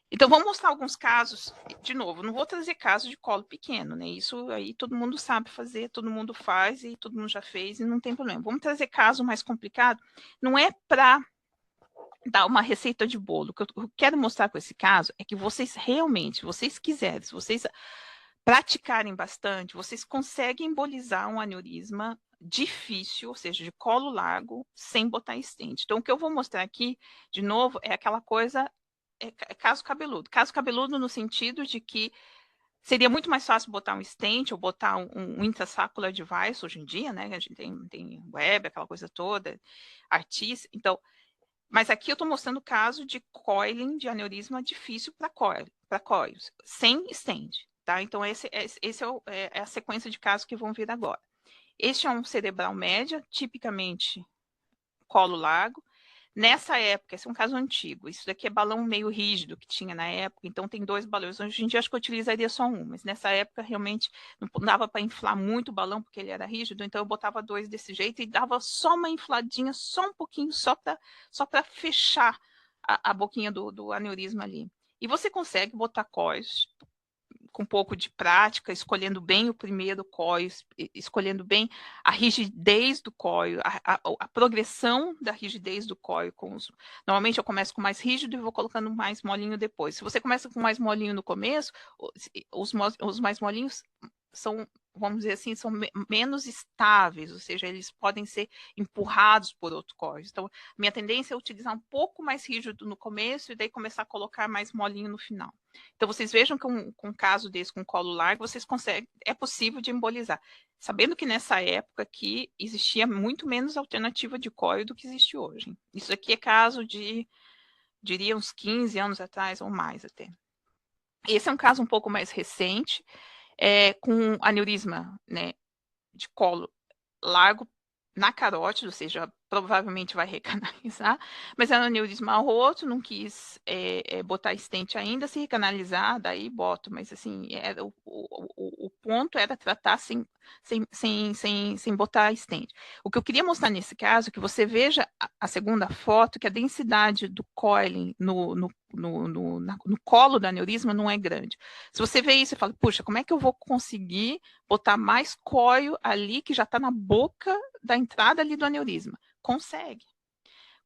Então, vamos mostrar alguns casos, de novo, não vou trazer casos de colo pequeno, né? Isso aí todo mundo sabe fazer, todo mundo faz e todo mundo já fez e não tem problema. Vamos trazer caso mais complicado, não é para dar uma receita de bolo. O que eu quero mostrar com esse caso é que vocês realmente, vocês quiserem, se vocês praticarem bastante, vocês conseguem embolizar um aneurisma difícil, ou seja, de colo largo, sem botar stent. Então, o que eu vou mostrar aqui, de novo, é aquela coisa, é caso cabeludo. Caso cabeludo no sentido de que seria muito mais fácil botar um stent ou botar um intrasaccular device hoje em dia, né? A gente tem web, aquela coisa toda, Artis. Então, mas aqui eu estou mostrando o caso de coiling de aneurisma difícil para coils, sem stent. Tá? Então, esse é a sequência de casos que vão vir agora. Este é um cerebral média, tipicamente colo largo. Nessa época, esse é um caso antigo, isso daqui é balão meio rígido que tinha na época, então tem 2 balões. Hoje em dia acho que eu utilizaria só um, mas nessa época realmente não dava para inflar muito o balão porque ele era rígido, então eu botava 2 desse jeito e dava só uma infladinha, só um pouquinho, só para fechar a boquinha do aneurisma ali. E você consegue botar coils com um pouco de prática, escolhendo bem o primeiro coil, escolhendo bem a rigidez do coil, a progressão da rigidez do coil. Normalmente eu começo com mais rígido e vou colocando mais molinho depois. Se você começa com mais molinho no começo, os mais molinhos são, vamos dizer assim, são menos estáveis, ou seja, eles podem ser empurrados por outro coil. Então, minha tendência é utilizar um pouco mais rígido no começo e daí começar a colocar mais molinho no final. Então, vocês vejam que com um caso desse, com colo largo, vocês conseguem, é possível de embolizar. Sabendo que nessa época aqui existia muito menos alternativa de coil do que existe hoje. Isso aqui é caso de, diria, uns 15 anos atrás ou mais até. Esse é um caso um pouco mais recente, com aneurisma, né, de colo largo na carótida, ou seja, provavelmente vai recanalizar, mas é um aneurisma roto, não quis botar stent ainda, se recanalizar, daí boto, mas assim, o ponto era tratar sem botar stent. O que eu queria mostrar nesse caso é que você veja a segunda foto, que a densidade do coiling no colo do aneurisma não é grande. Se você vê isso, você fala, puxa, como é que eu vou conseguir botar mais coil ali, que já está na boca da entrada ali do aneurisma? Consegue.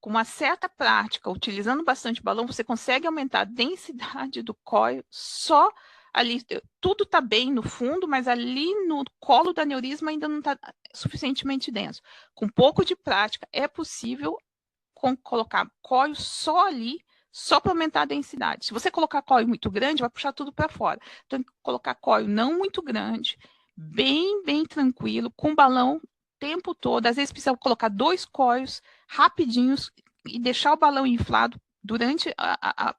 Com uma certa prática, utilizando bastante balão, você consegue aumentar a densidade do coil só ali. Tudo está bem no fundo, mas ali no colo do aneurisma ainda não está suficientemente denso. Com um pouco de prática, é possível colocar coil só ali, só para aumentar a densidade. Se você colocar coil muito grande, vai puxar tudo para fora. Então, tem que colocar coil não muito grande, bem tranquilo, com balão o tempo todo. Às vezes precisa colocar 2 coils rapidinhos e deixar o balão inflado durante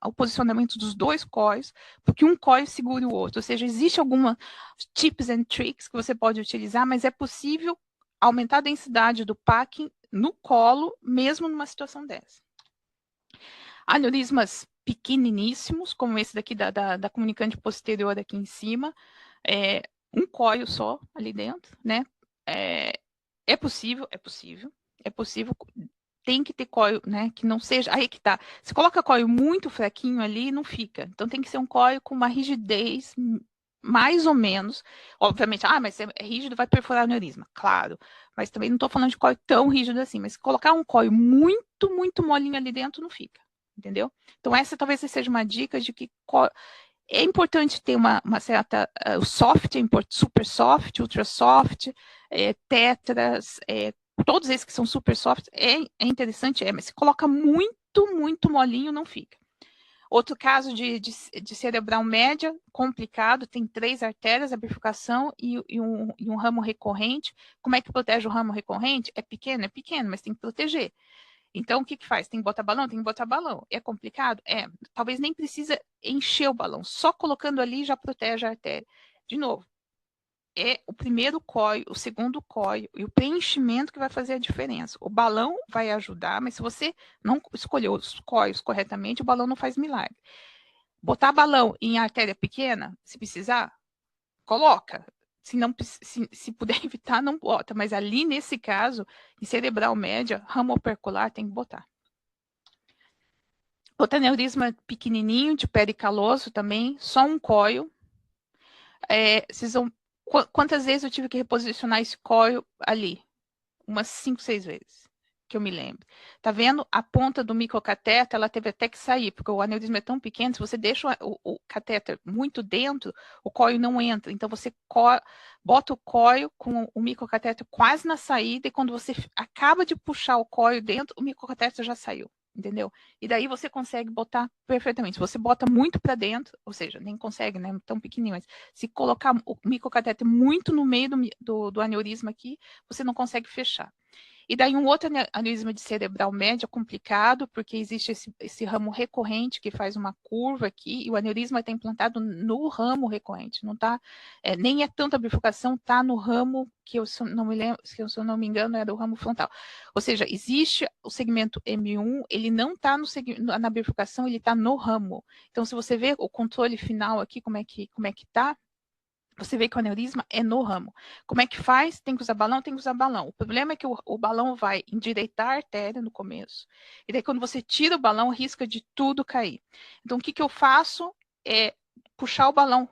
o posicionamento dos 2 coils, porque um coil segura o outro. Ou seja, existe alguma tips and tricks que você pode utilizar, mas é possível aumentar a densidade do packing no colo, mesmo numa situação dessa. Aneurismas pequeniníssimos, como esse daqui da comunicante posterior aqui em cima, um coil só ali dentro, né? É possível, tem que ter coil, né, que não seja, aí que tá, se coloca coil muito fraquinho ali, não fica, então tem que ser um coil com uma rigidez mais ou menos, obviamente, mas é rígido, vai perfurar o aneurisma, claro, mas também não estou falando de cóio tão rígido assim, mas se colocar um cóio muito, muito molinho ali dentro, não fica, entendeu? Então essa talvez seja uma dica de que é importante ter uma certa, o soft, super soft, ultra soft, tetras, todos esses que são super soft, é interessante, mas se coloca muito, muito molinho, não fica. Outro caso de cerebral média, complicado, tem 3 artérias, a bifurcação e um ramo recorrente. Como é que protege o ramo recorrente? É pequeno, mas tem que proteger. Então, o que faz? Tem que botar balão? Tem que botar balão. É complicado? Talvez nem precisa encher o balão, só colocando ali já protege a artéria. De novo, é o primeiro cóio, o segundo cóio e o preenchimento que vai fazer a diferença. O balão vai ajudar, mas se você não escolheu os cóios corretamente, o balão não faz milagre. Botar balão em artéria pequena, se precisar, coloca. Se puder evitar, não bota. Mas ali, nesse caso, em cerebral média, ramo opercular, tem que botar. Outro aneurisma pequenininho, de pericaloso também, só um cóio. Quantas vezes eu tive que reposicionar esse cóio ali? Umas 5, 6 vezes, que eu me lembro. Tá vendo? A ponta do microcatéter, ela teve até que sair, porque o aneurisma é tão pequeno, se você deixa o catéter muito dentro, o cóio não entra. Então, você bota o cóio com o microcatéter quase na saída, e quando você acaba de puxar o cóio dentro, o microcatéter já saiu. Entendeu? E daí você consegue botar perfeitamente. Se você bota muito para dentro, ou seja, nem consegue, né? Tão pequenininho, mas se colocar o microcatéter muito no meio do aneurisma aqui, você não consegue fechar. E daí um outro aneurisma de cerebral média complicado, porque existe esse ramo recorrente que faz uma curva aqui, e o aneurisma está implantado no ramo recorrente, não tá, nem é tanta bifurcação, está no ramo que eu não me lembro, se eu não me engano, é do ramo frontal. Ou seja, existe o segmento M1, ele não está na bifurcação, ele está no ramo. Então, se você vê o controle final aqui, como é que está, você vê que o aneurisma é no ramo. Como é que faz? Tem que usar balão? Tem que usar balão. O problema é que o balão vai endireitar a artéria no começo. E daí, quando você tira o balão, risca de tudo cair. Então, o que eu faço é puxar o balão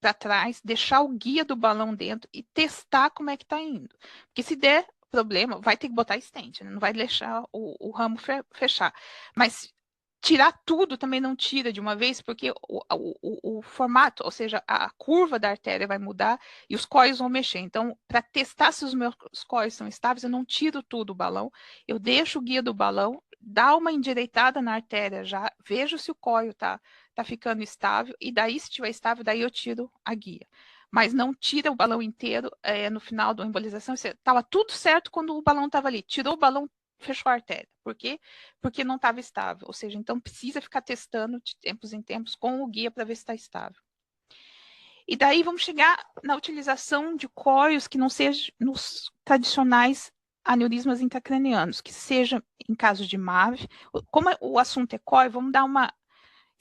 para trás, deixar o guia do balão dentro e testar como é que está indo. Porque se der problema, vai ter que botar stent, né? Não vai deixar o ramo fechar. Mas tirar tudo também não tira de uma vez, porque o formato, ou seja, a curva da artéria vai mudar e os cóios vão mexer. Então, para testar se os meus cóios são estáveis, eu não tiro tudo o balão, eu deixo o guia do balão, dá uma endireitada na artéria já, vejo se o cóio tá ficando estável, e daí, se estiver estável, daí eu tiro a guia. Mas não tira o balão inteiro no final da embolização. Estava tudo certo quando o balão estava ali. Tirou o balão, fechou a artéria. Por quê? Porque não estava estável. Ou seja, então precisa ficar testando de tempos em tempos com o guia para ver se está estável. E daí vamos chegar na utilização de cóios que não sejam nos tradicionais aneurismas intracranianos, que seja em caso de MAV. Como o assunto é cóio, vamos dar uma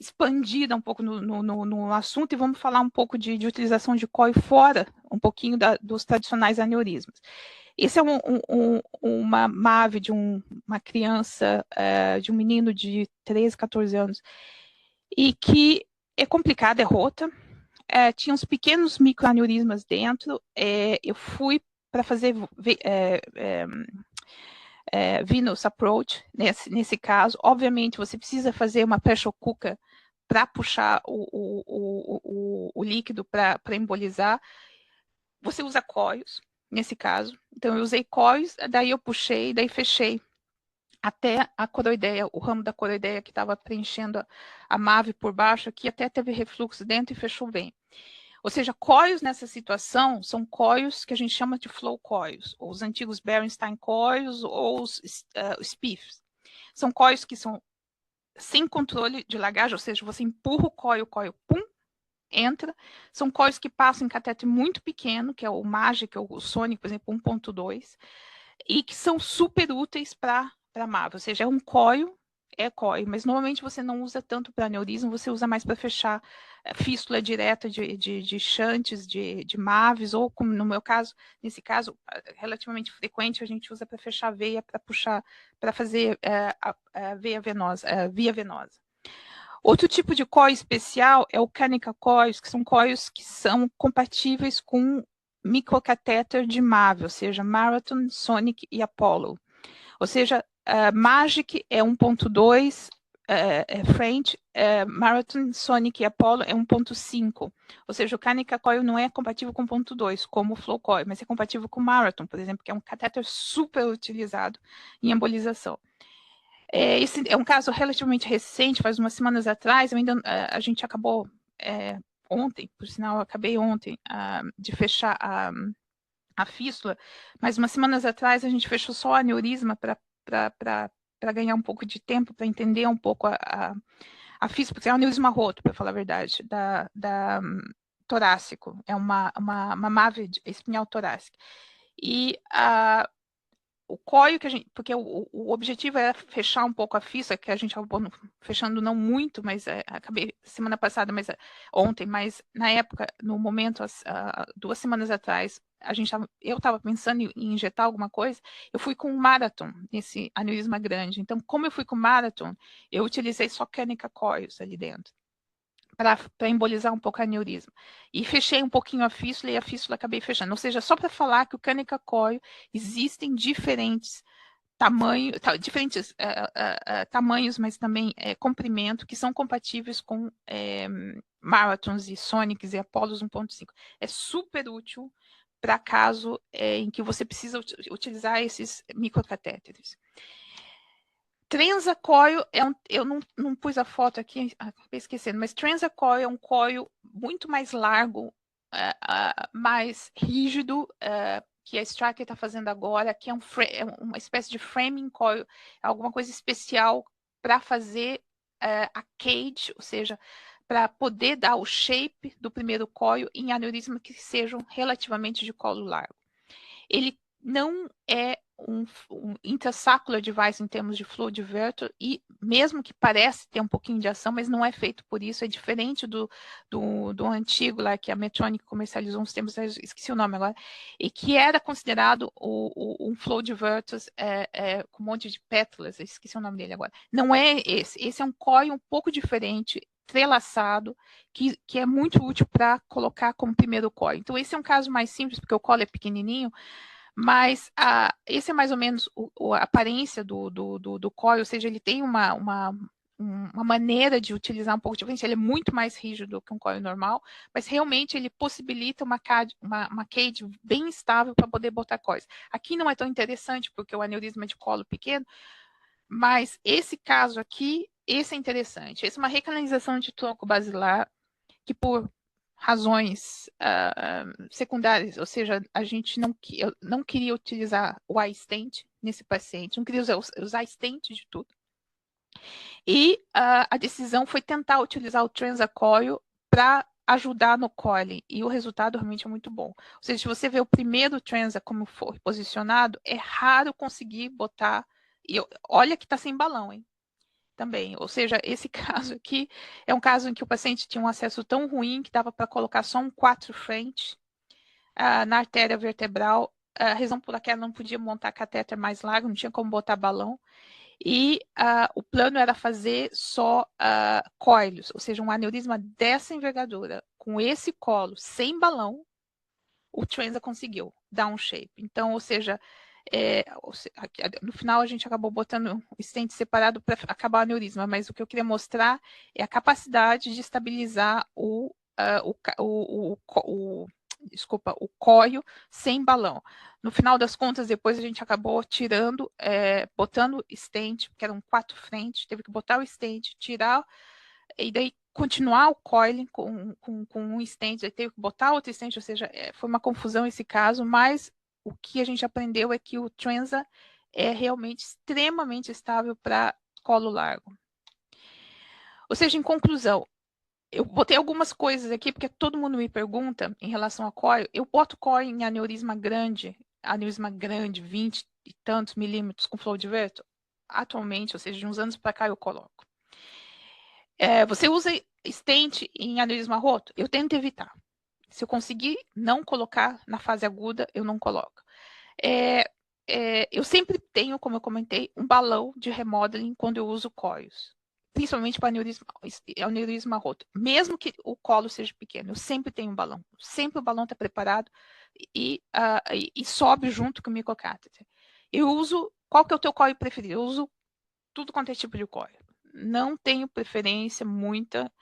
expandida um pouco no assunto e vamos falar um pouco de utilização de cóio fora um pouquinho dos tradicionais aneurismas. Esse é uma MAV de uma criança, de um menino de 13, 14 anos, e que é complicada, é rota, tinha uns pequenos microaneurismas dentro, eu fui para fazer venous approach nesse caso. Obviamente, você precisa fazer uma pressure cooker para puxar o líquido para embolizar. Você usa cóios, nesse caso. Então, eu usei cóios, daí eu puxei, daí fechei até a coroideia, o ramo da coroideia que estava preenchendo a MAV por baixo aqui, até teve refluxo dentro e fechou bem. Ou seja, cóios nessa situação são cóios que a gente chama de flow cóios, ou os antigos Berenstein cóios, ou os SPIFs. São cóios que são sem controle de lagagem, ou seja, você empurra o cóio, pum, entra. São cóios que passam em catéter muito pequeno, que é o Magic, ou o Sonic, por exemplo, 1.2, e que são super úteis para MAV, ou seja, é cóio, mas normalmente você não usa tanto para aneurisma, você usa mais para fechar fístula direta de shunts, de MAVs, ou como no meu caso, nesse caso, relativamente frequente, a gente usa para fechar a veia, para puxar, para fazer a via venosa. Outro tipo de coil especial é o Kanika Coils, que são coils que são compatíveis com microcatéter de MAV, ou seja, Marathon, Sonic e Apollo. Ou seja, Magic é 1.2, French, Marathon, Sonic e Apollo é 1.5. Ou seja, o Kanika Coil não é compatível com 1.2, como o Flow Coil, mas é compatível com o Marathon, por exemplo, que é um catéter super utilizado em embolização. Esse é um caso relativamente recente, faz umas semanas atrás, a gente acabou ontem, por sinal, eu acabei ontem de fechar a fístula, mas umas semanas atrás a gente fechou só o aneurisma para ganhar um pouco de tempo, para entender um pouco a fístula, porque é um aneurisma roto, para falar a verdade, torácico, é uma MAV espinhal torácica. E o coio que a gente, porque o objetivo era fechar um pouco a fístula, que a gente acabou fechando não muito, mas acabei semana passada, mas ontem, mas na época, no momento, 2 semanas atrás, eu estava pensando em injetar alguma coisa, eu fui com um Marathon, nesse aneurisma grande. Então, como eu fui com o Marathon, eu utilizei só Kanika Coils ali dentro, para embolizar um pouco a aneurisma. E fechei um pouquinho a fístula e a fístula acabei fechando. Ou seja, só para falar que o Kanika Coil existem diferentes tamanhos, mas também comprimento, que são compatíveis com Marathons e Sonics e Apollos 1.5. É super útil para caso em que você precisa utilizar esses microcatéteres. Transacoil eu não pus a foto aqui, acabei esquecendo, mas Transacoil é um coil muito mais largo, mais rígido, que a Striker está fazendo agora, que é uma espécie de framing coil, alguma coisa especial para fazer a cage, ou seja, para poder dar o shape do primeiro coil em aneurisma que sejam relativamente de colo largo. Ele não é um intrasaccular device em termos de flow diverter, e mesmo que parece ter um pouquinho de ação, mas não é feito por isso, é diferente do antigo lá que a Medtronic comercializou uns tempos, esqueci o nome agora, e que era considerado um flow diverter com um monte de pétalas, esqueci o nome dele agora. Não é esse é um coil um pouco diferente, entrelaçado, que é muito útil para colocar como primeiro coil. Então, esse é um caso mais simples, porque o colo é pequenininho, mas esse é mais ou menos a aparência do coil, ou seja, ele tem uma maneira de utilizar um pouco diferente, ele é muito mais rígido que um coil normal, mas realmente ele possibilita uma cage bem estável para poder botar coils. Aqui não é tão interessante, porque o aneurisma é de colo pequeno, mas esse caso aqui, esse é interessante. Essa é uma recanalização de tronco basilar, que por razões secundárias, ou seja, a gente não queria utilizar o iStent nesse paciente, não queria usar stent de tudo. E a decisão foi tentar utilizar o Transacoil para ajudar no coiling, e o resultado realmente é muito bom. Ou seja, se você vê o primeiro Transa como foi posicionado, é raro conseguir botar, e olha que está sem balão, hein? Também, ou seja, esse caso aqui é um caso em que o paciente tinha um acesso tão ruim que dava para colocar só um 4 frente na artéria vertebral, a razão por que ela não podia montar catéter mais largo, não tinha como botar balão, e o plano era fazer só coilos, ou seja, um aneurisma dessa envergadura, com esse colo, sem balão, o Transa conseguiu dar um shape. Então, ou seja, no final a gente acabou botando o stent separado para acabar o aneurisma, mas o que eu queria mostrar é a capacidade de estabilizar o coio sem balão. No final das contas, depois a gente acabou tirando, botando stent, que era um 4 frente, teve que botar o stent, tirar, e daí continuar o coiling com um stent, aí teve que botar outro stent, ou seja, foi uma confusão esse caso, mas o que a gente aprendeu é que o Transa é realmente extremamente estável para colo largo. Ou seja, em conclusão, eu botei algumas coisas aqui, porque todo mundo me pergunta em relação a coil. Eu boto coil em aneurisma grande, 20 e tantos milímetros com flow diverter. Atualmente, ou seja, de uns anos para cá eu coloco. Você usa stent em aneurisma roto? Eu tento evitar. Se eu conseguir não colocar na fase aguda, eu não coloco. Eu sempre tenho, como eu comentei, um balão de remodeling quando eu uso coils. principalmente para aneurisma roto, mesmo que o colo seja pequeno, eu sempre tenho um balão, sempre o balão está preparado e sobe junto com o microcáteter. Eu uso, qual que é o teu coil preferido? Eu uso tudo quanto é tipo de coil. Não tenho preferência muita,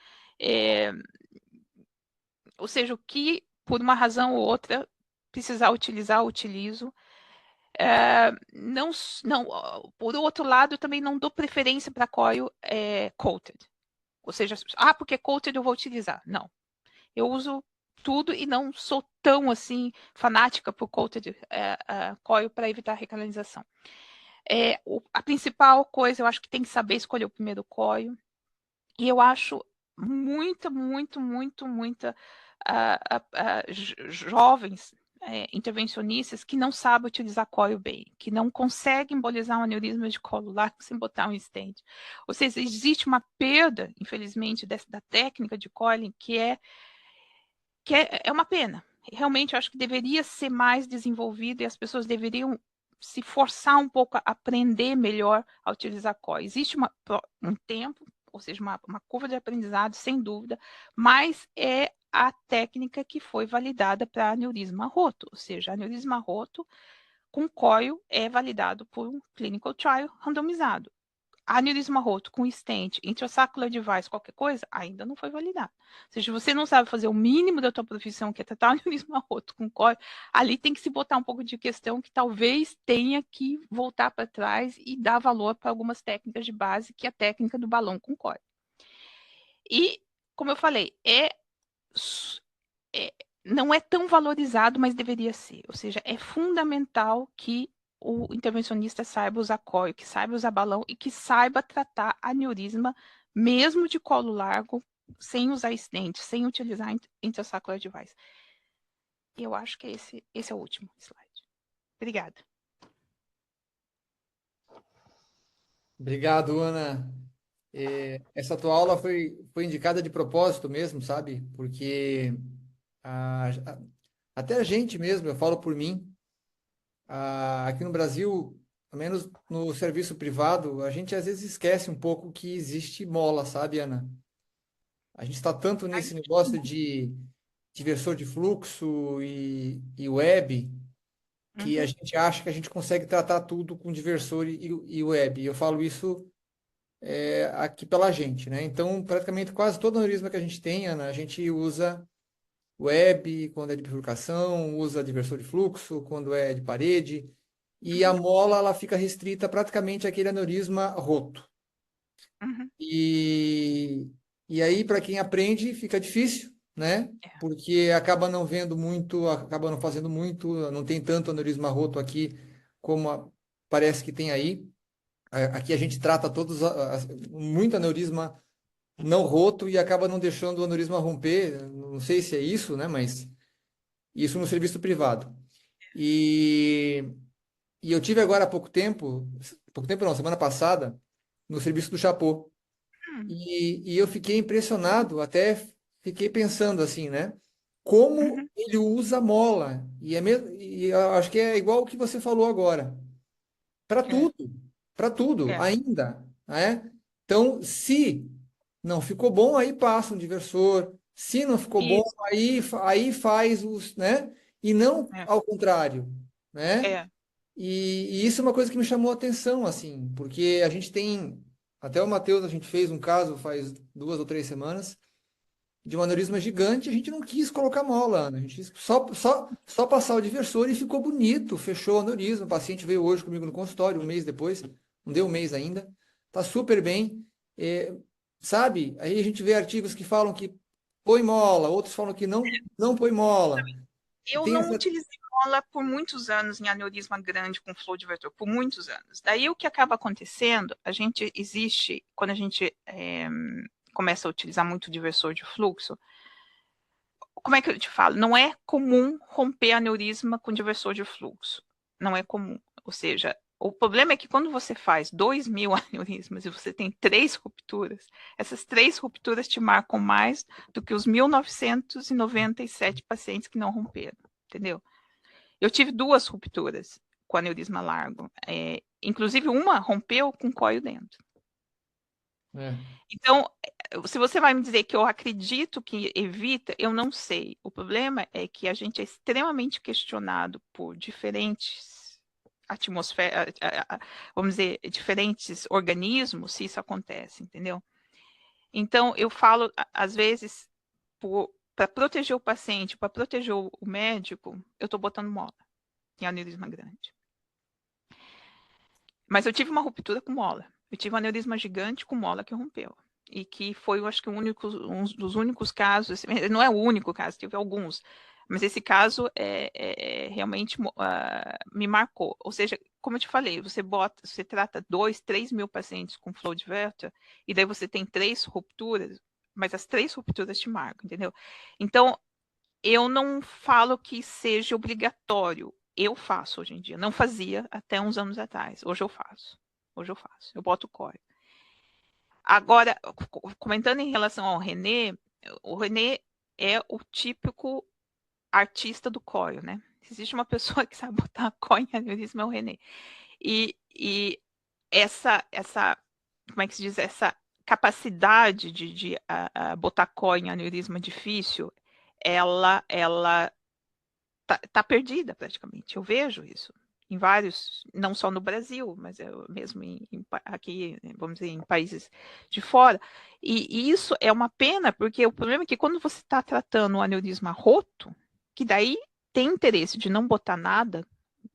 ou seja, o que por uma razão ou outra precisar utilizar, eu utilizo. Não, por outro lado, eu também não dou preferência para coil coated. Ou seja, porque coated eu vou utilizar. Não. Eu uso tudo e não sou tão assim fanática por coated coil para evitar recanalização. A principal coisa, eu acho que tem que saber escolher o primeiro coil. E eu acho muita jovens intervencionistas que não sabem utilizar coil bem, que não conseguem embolizar um aneurisma de colo largo sem botar um stent. Ou seja, existe uma perda, infelizmente, da técnica de coiling que é uma pena. Realmente, eu acho que deveria ser mais desenvolvida e as pessoas deveriam se forçar um pouco a aprender melhor a utilizar coil. Existe um tempo, ou seja, uma curva de aprendizado, sem dúvida, mas é a técnica que foi validada para aneurisma roto, ou seja, aneurisma roto com coil é validado por um clinical trial randomizado. Aneurisma roto com stent, intrasaccular device, qualquer coisa, ainda não foi validado. Ou seja, se você não sabe fazer o mínimo da tua profissão, que é tratar aneurisma roto com coil, ali tem que se botar um pouco de questão que talvez tenha que voltar para trás e dar valor para algumas técnicas de base, que é a técnica do balão com coil. E, como eu falei, não é tão valorizado, mas deveria ser. Ou seja, é fundamental que o intervencionista saiba usar coil, que saiba usar balão e que saiba tratar aneurisma, mesmo de colo largo, sem usar stent, sem utilizar intrasaccular device. E eu acho que esse é o último slide. Obrigada. Obrigado, Ana. Essa tua aula foi indicada de propósito mesmo, sabe? Porque até a gente mesmo, eu falo por mim, aqui no Brasil, pelo menos no serviço privado, a gente às vezes esquece um pouco que existe mola, sabe, Ana? A gente está tanto nesse negócio de diversor de fluxo e web, que a gente acha que a gente consegue tratar tudo com diversor e web. E eu falo isso aqui pela gente, né? Então, praticamente quase todo aneurisma que a gente tem, Ana, a gente usa web quando é de bifurcação, usa diversor de fluxo quando é de parede, e a mola ela fica restrita praticamente àquele aneurisma roto. E aí, para quem aprende, fica difícil, né? Porque acaba não vendo muito, acaba não fazendo muito, não tem tanto aneurisma roto aqui como parece que tem aí. Aqui a gente trata muito aneurisma não roto e acaba não deixando o aneurisma romper. Não sei se é isso, né? Mas isso no serviço privado. E eu tive agora há pouco tempo não, semana passada, no serviço do Chapô. E eu fiquei impressionado, até fiquei pensando assim, né? Como ele usa mola. E eu acho que é igual o que você falou agora. Para tudo, ainda, né? Então, se não ficou bom, aí passa um diversor. Se não ficou bom, aí faz os, né? E não ao contrário, né? E isso é uma coisa que me chamou a atenção, assim, porque a gente tem, até o Matheus, a gente fez um caso faz 2 ou 3 semanas, de um aneurisma gigante, a gente não quis colocar mola, né? A gente quis só passar o diversor e ficou bonito, fechou o aneurisma. O paciente veio hoje comigo no consultório, um mês depois, não deu um mês ainda, tá super bem. Sabe? Aí a gente vê artigos que falam que põe mola, outros falam que não põe mola. Eu não utilizei mola por muitos anos em aneurisma grande com flow divertor, por muitos anos. Daí o que acaba acontecendo, quando a gente começa a utilizar muito diversor de fluxo, como é que eu te falo? Não é comum romper aneurisma com diversor de fluxo. Não é comum. Ou seja, o problema é que quando você faz 2.000 aneurismas e você tem 3 rupturas, essas 3 rupturas te marcam mais do que os 1.997 pacientes que não romperam, entendeu? Eu tive 2 rupturas com aneurisma largo. Inclusive, uma rompeu com coio dentro. É. Então, se você vai me dizer que eu acredito que evita, eu não sei. O problema é que a gente é extremamente questionado por diferentes atmosferas, vamos dizer, diferentes organismos, se isso acontece, entendeu? Então, eu falo, às vezes, para proteger o paciente, para proteger o médico, eu estou botando mola em aneurisma grande. Mas eu tive uma ruptura com mola. Eu tive um aneurisma gigante com mola que rompeu. E que foi, eu acho que, um dos únicos casos, não é o único caso, teve alguns, mas esse caso realmente me marcou. Ou seja, como eu te falei, você trata 2, 3 mil pacientes com flow diverter, e daí você tem 3 rupturas, mas as 3 rupturas te marcam, entendeu? Então, eu não falo que seja obrigatório. Eu faço hoje em dia. Não fazia até uns anos atrás. Hoje eu faço. Hoje eu faço. Eu boto o core. Agora, comentando em relação ao René, o René é o típico artista do core, né? Se existe uma pessoa que sabe botar core em aneurisma, é o René. E essa, como é que se diz? Essa capacidade de botar core em aneurisma difícil, ela tá perdida praticamente. Eu vejo isso em vários, não só no Brasil, mas mesmo aqui, vamos dizer, em países de fora. E isso é uma pena, porque o problema é que quando você está tratando um aneurisma roto, que daí tem interesse de não botar nada,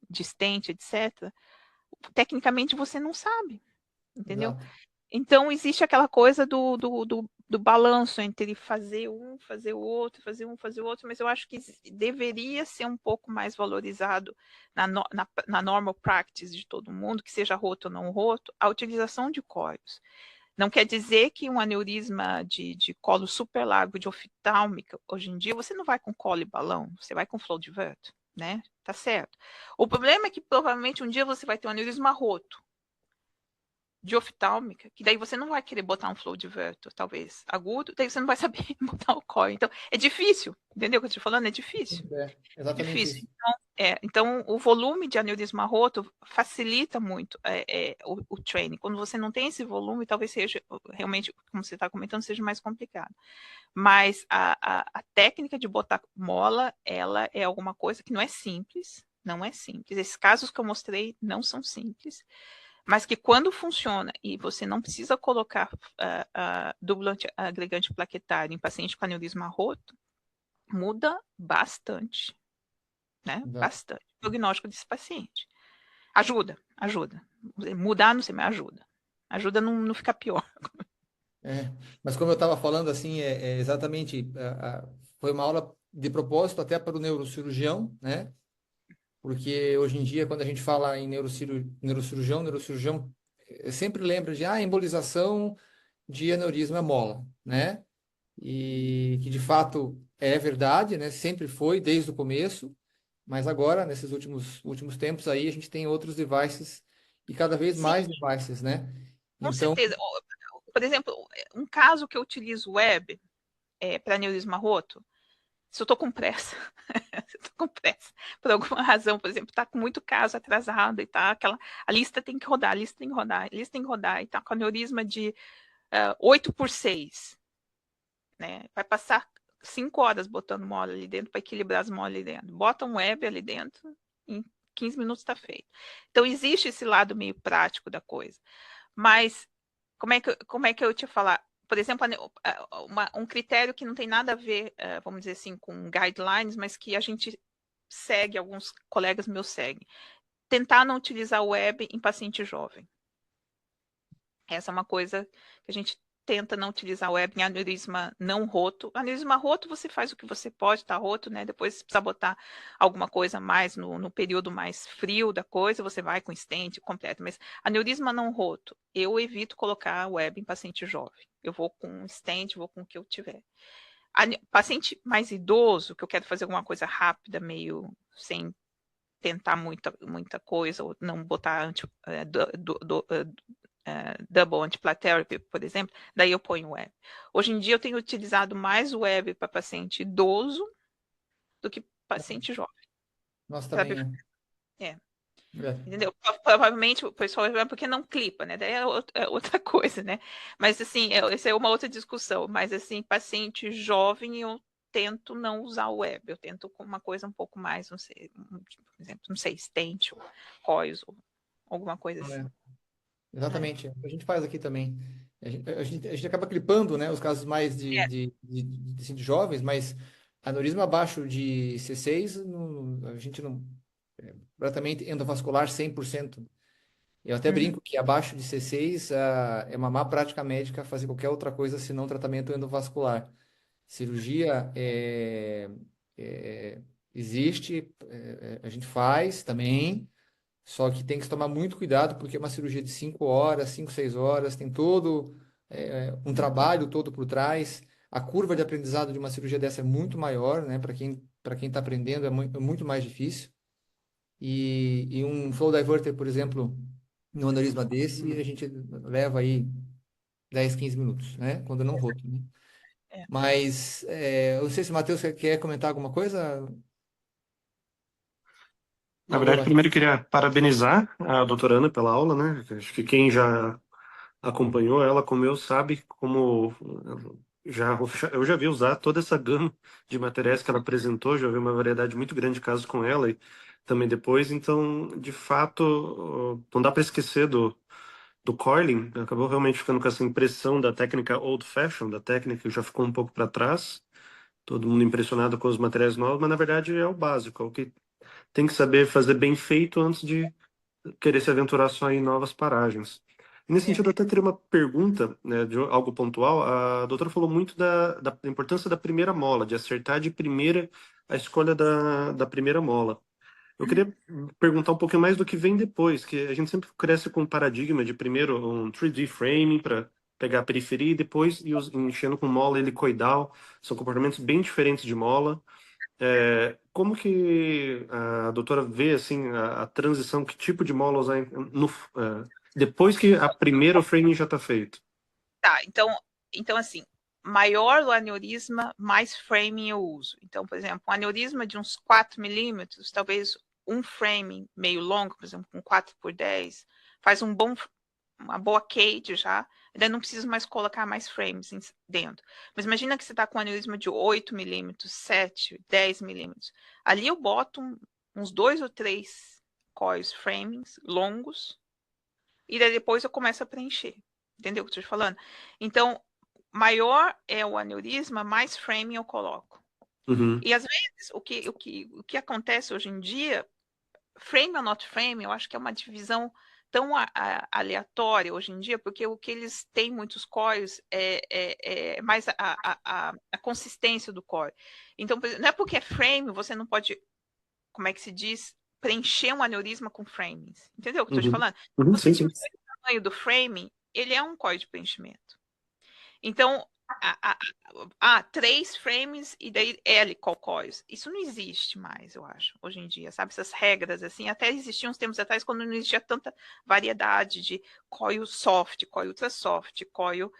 de stent, etc., tecnicamente você não sabe, entendeu? Exato. Então, existe aquela coisa do balanço entre fazer um, fazer o outro, fazer um, fazer o outro, mas eu acho que deveria ser um pouco mais valorizado na normal practice de todo mundo, que seja roto ou não roto, a utilização de cólicos. Não quer dizer que um aneurisma de colo super largo, de oftálmica, hoje em dia, você não vai com colo e balão, você vai com flow divert, né? Tá certo. O problema é que provavelmente um dia você vai ter um aneurisma roto, de oftálmica, que daí você não vai querer botar um flow diverter, talvez agudo, daí você não vai saber botar o core. Então, é difícil, entendeu o que eu estou falando? É difícil. É, É exatamente difícil. isso. Então, o volume de aneurisma roto facilita muito o training. Quando você não tem esse volume, talvez seja, realmente, como você está comentando, seja mais complicado. Mas a técnica de botar mola, ela é alguma coisa que não é simples, não é simples. Esses casos que eu mostrei não são simples, mas que quando funciona e você não precisa colocar duplo agregante plaquetário em paciente com aneurisma roto, muda bastante, né? Exato. Bastante. O prognóstico desse paciente. Ajuda, ajuda. Mudar, não sei, mas ajuda. Ajuda a não ficar pior. É. Mas como eu estava falando, assim, é exatamente, foi uma aula de propósito até para o neurocirurgião, né? Porque hoje em dia, quando a gente fala em neurocirurgião sempre lembra de embolização de aneurisma mola, né? E que de fato é verdade, né? Sempre foi desde o começo, mas agora, nesses últimos tempos aí, a gente tem outros devices e cada vez Sim, mais devices, né? com Então, certeza. Por exemplo, um caso que eu utilizo web para aneurisma roto, se eu estou com pressa, se eu tô com pressa, por alguma razão, por exemplo, está com muito caso atrasado e tá a lista tem que rodar, a lista tem que rodar, a lista tem que rodar, e tá com aneurisma de 8/6, né? Vai passar 5 horas botando mola ali dentro para equilibrar as molas ali dentro. Bota um web ali dentro, em 15 minutos está feito. Então, existe esse lado meio prático da coisa. Mas, como é que eu te falar? Por exemplo, um critério que não tem nada a ver, vamos dizer assim, com guidelines, mas que a gente segue, alguns colegas meus seguem. Tentar não utilizar o web em paciente jovem. Essa é uma coisa que a gente tenta não utilizar web em aneurisma não roto. Aneurisma roto, você faz o que você pode, tá roto, né? Depois, se precisar botar alguma coisa mais no período mais frio da coisa, você vai com stent completo. Mas aneurisma não roto, eu evito colocar web em paciente jovem. Eu vou com stent, vou com o que eu tiver. Paciente mais idoso, que eu quero fazer alguma coisa rápida, meio sem tentar muita coisa, ou não botar double antiplatérapy, por exemplo, daí eu ponho web. Hoje em dia eu tenho utilizado mais web para paciente idoso do que paciente jovem. nós Sabe? também, É. Entendeu? Provavelmente o pessoal vai porque não clipa, né? Daí é outra coisa, né? Mas assim, essa é uma outra discussão. Mas assim, paciente jovem, eu tento não usar o web. Eu tento com uma coisa um pouco mais, não sei, por exemplo, não sei, stent, ou coils, ou alguma coisa assim. Exatamente, é o que a gente faz aqui também. A gente acaba clipando, né, os casos mais assim, de jovens, mas aneurisma abaixo de C6, a gente não. Tratamento endovascular 100%. Eu até Uhum. brinco que abaixo de C6 é uma má prática médica fazer qualquer outra coisa senão tratamento endovascular. Cirurgia é, existe, a gente faz também. Só que tem que tomar muito cuidado, porque é uma cirurgia de 5 horas, 5, 6 horas, tem todo um trabalho todo por trás. A curva de aprendizado de uma cirurgia dessa é muito maior, né? Para quem está aprendendo é muito mais difícil. E um flow diverter, por exemplo, no aneurisma desse, a gente leva aí 10, 15 minutos, né? Quando eu não roto, né? É. Mas eu não sei se o Matheus quer comentar alguma coisa. Na Alô, verdade, Matheus? primeiro eu queria parabenizar a doutora Ana pela aula, né? Acho que quem já acompanhou ela como eu sabe como já eu já vi usar toda essa gama de materiais que ela apresentou, já vi uma variedade muito grande de casos com ela e também depois, então, de fato, não dá para esquecer do coiling, acabou realmente ficando com essa impressão da técnica old fashion, da técnica que já ficou um pouco para trás, todo mundo impressionado com os materiais novos, mas na verdade é o básico, é o que tem que saber fazer bem feito antes de querer se aventurar só em novas paragens. Nesse É. sentido, eu até teria uma pergunta, né, de algo pontual. A doutora falou muito da importância da primeira mola, de acertar de primeira a escolha da primeira mola. Eu queria perguntar um pouquinho mais do que vem depois, que a gente sempre cresce com um paradigma de primeiro um 3D framing para pegar a periferia e depois ir enchendo com mola helicoidal. São comportamentos bem diferentes de mola. Como que a doutora vê assim a transição, que tipo de mola usar depois que a primeira framing já está feito? Tá, então assim, maior o aneurisma, mais framing eu uso. Então, por exemplo, um aneurisma de uns 4 milímetros, talvez um framing meio longo, por exemplo, com 4 por 10, faz uma boa cage já, ainda não preciso mais colocar mais frames dentro. Mas imagina que você está com um aneurisma de 8 milímetros, 7, 10 milímetros. Ali eu boto uns 2 ou 3 coils framings longos, e daí depois eu começo a preencher. Entendeu o que eu estou te falando? Então, maior é o aneurisma, mais framing eu coloco. Uhum, E às vezes, o que acontece hoje em dia, frame ou not frame, eu acho que é uma divisão tão aleatória hoje em dia, porque o que eles têm muitos cores é mais a consistência do core. Então, não é porque é frame, você não pode, como é que se diz, preencher um aneurisma com frames. Entendeu o que eu estou te uhum, falando? uhum, Você sim, sim. diminui o tamanho do framing, ele é um core de preenchimento. Então, três frames e daí helical coils. Isso não existe mais, eu acho, hoje em dia, sabe? Essas regras, assim, até existiam uns tempos atrás, quando não existia tanta variedade de coil soft, coil ultra soft, coil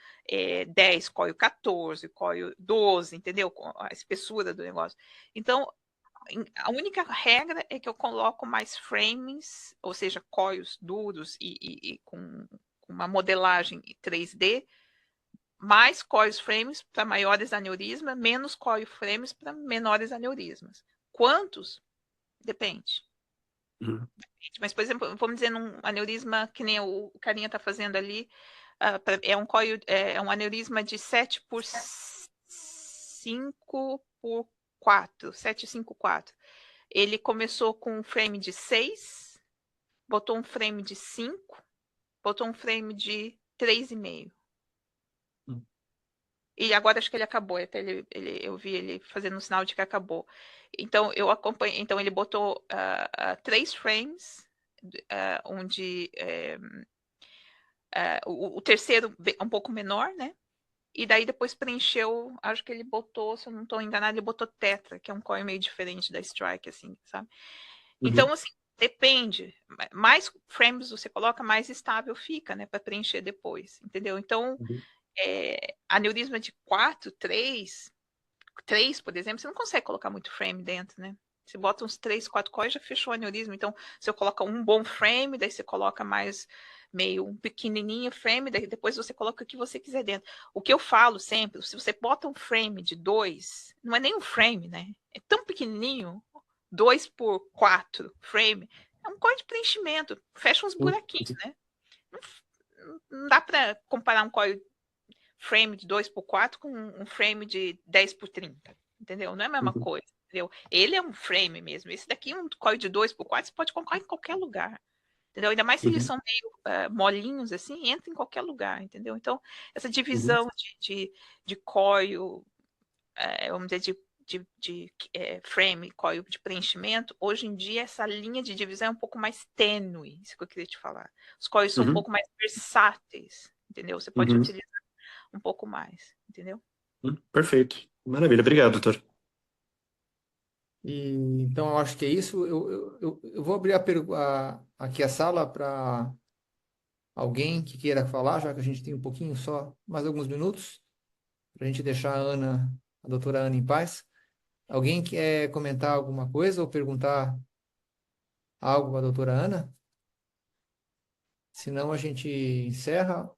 10, coil 14, coil 12, entendeu? A espessura do negócio. Então, a única regra é que eu coloco mais frames, ou seja, coils duros e com uma modelagem 3D, mais coil frames para maiores aneurismas, menos coil frames para menores aneurismas. Quantos? Depende. Uhum, Mas, por exemplo, vamos dizer, num aneurisma que nem o carinha está fazendo ali, é um aneurisma de 7 por 5 por 4, 754. Ele começou com um frame de 6, botou um frame de 5, botou um frame de 3,5. E agora acho que ele acabou, até eu vi ele fazendo um sinal de que acabou. Então eu acompanhei, então ele botou 3 frames, onde o terceiro um pouco menor, né? E daí depois preencheu, acho que ele botou, se eu não estou enganado, ele botou tetra, que é um coil meio diferente da strike, assim, sabe? uhum, Então, assim, depende. Mais frames você coloca, mais estável fica, né? Para preencher depois, entendeu? Então, uhum. aneurisma de 4, 3, por exemplo, você não consegue colocar muito frame dentro, né? Você bota uns 3, 4 coils, já fechou o aneurisma. Então, você coloca um bom frame, daí você coloca mais meio um pequenininho frame, daí depois você coloca o que você quiser dentro. O que eu falo sempre, se você bota um frame de 2, não é nem um frame, né? É tão pequenininho, 2 por 4 frame, é um coil de preenchimento, fecha uns buraquinhos, né? Não dá para comparar um coil frame de 2 por 4 com um frame de 10 por 30, entendeu? Não é a mesma coisa, entendeu? Ele é um frame mesmo. Esse daqui é um coil de 2 por 4, você pode colocar em qualquer lugar, entendeu? Ainda mais se eles são meio molinhos, assim, entra em qualquer lugar, entendeu? Então, essa divisão de coil, vamos dizer, de frame, coil de preenchimento, hoje em dia essa linha de divisão é um pouco mais tênue, isso que eu queria te falar. Os coils são um pouco mais versáteis, entendeu? Você pode utilizar um pouco mais, entendeu? Perfeito. Maravilha. Obrigado, doutor. E, então, eu acho que é isso. Eu vou abrir aqui a sala para alguém que queira falar, já que a gente tem um pouquinho só, mais alguns minutos, para a gente deixar a doutora Ana em paz. Alguém quer comentar alguma coisa ou perguntar algo à doutora Ana? Senão a gente encerra.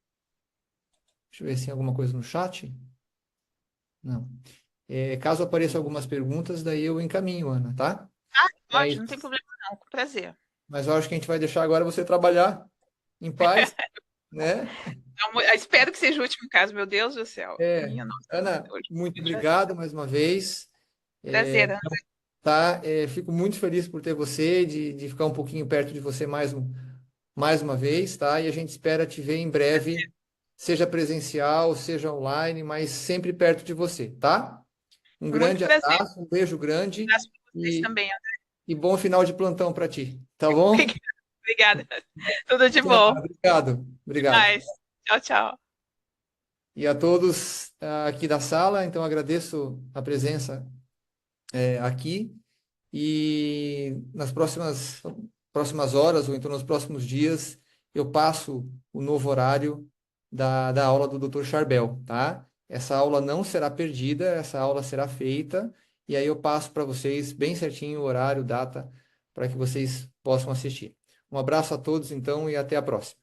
Deixa eu ver se tem alguma coisa no chat. Não. Caso apareçam algumas perguntas, daí eu encaminho, Ana, tá? Pode, não tem problema não, com prazer. Mas eu acho que a gente vai deixar agora você trabalhar em paz, né? Então, espero que seja o último caso, meu Deus do céu. Minha nossa. Ana, muito obrigado mais uma vez. Prazer, Ana. Tá? Fico muito feliz por ter você, de ficar um pouquinho perto de você mais uma vez, tá? E a gente espera te ver em breve, seja presencial, seja online, mas sempre perto de você, tá? Um Muito grande prazer. abraço, um beijo grande Um abraço para vocês também, André. e bom final de plantão para ti, tá bom? Obrigada. Tudo de bom. Obrigado, obrigado. Mais. Tchau, tchau. E a todos aqui da sala, então agradeço a presença aqui e nas próximas horas ou então nos próximos dias eu passo o novo horário da aula do Dr. Charbel, tá? Essa aula não será perdida, essa aula será feita e aí eu passo para vocês bem certinho o horário, data, para que vocês possam assistir. Um abraço a todos então e até a próxima.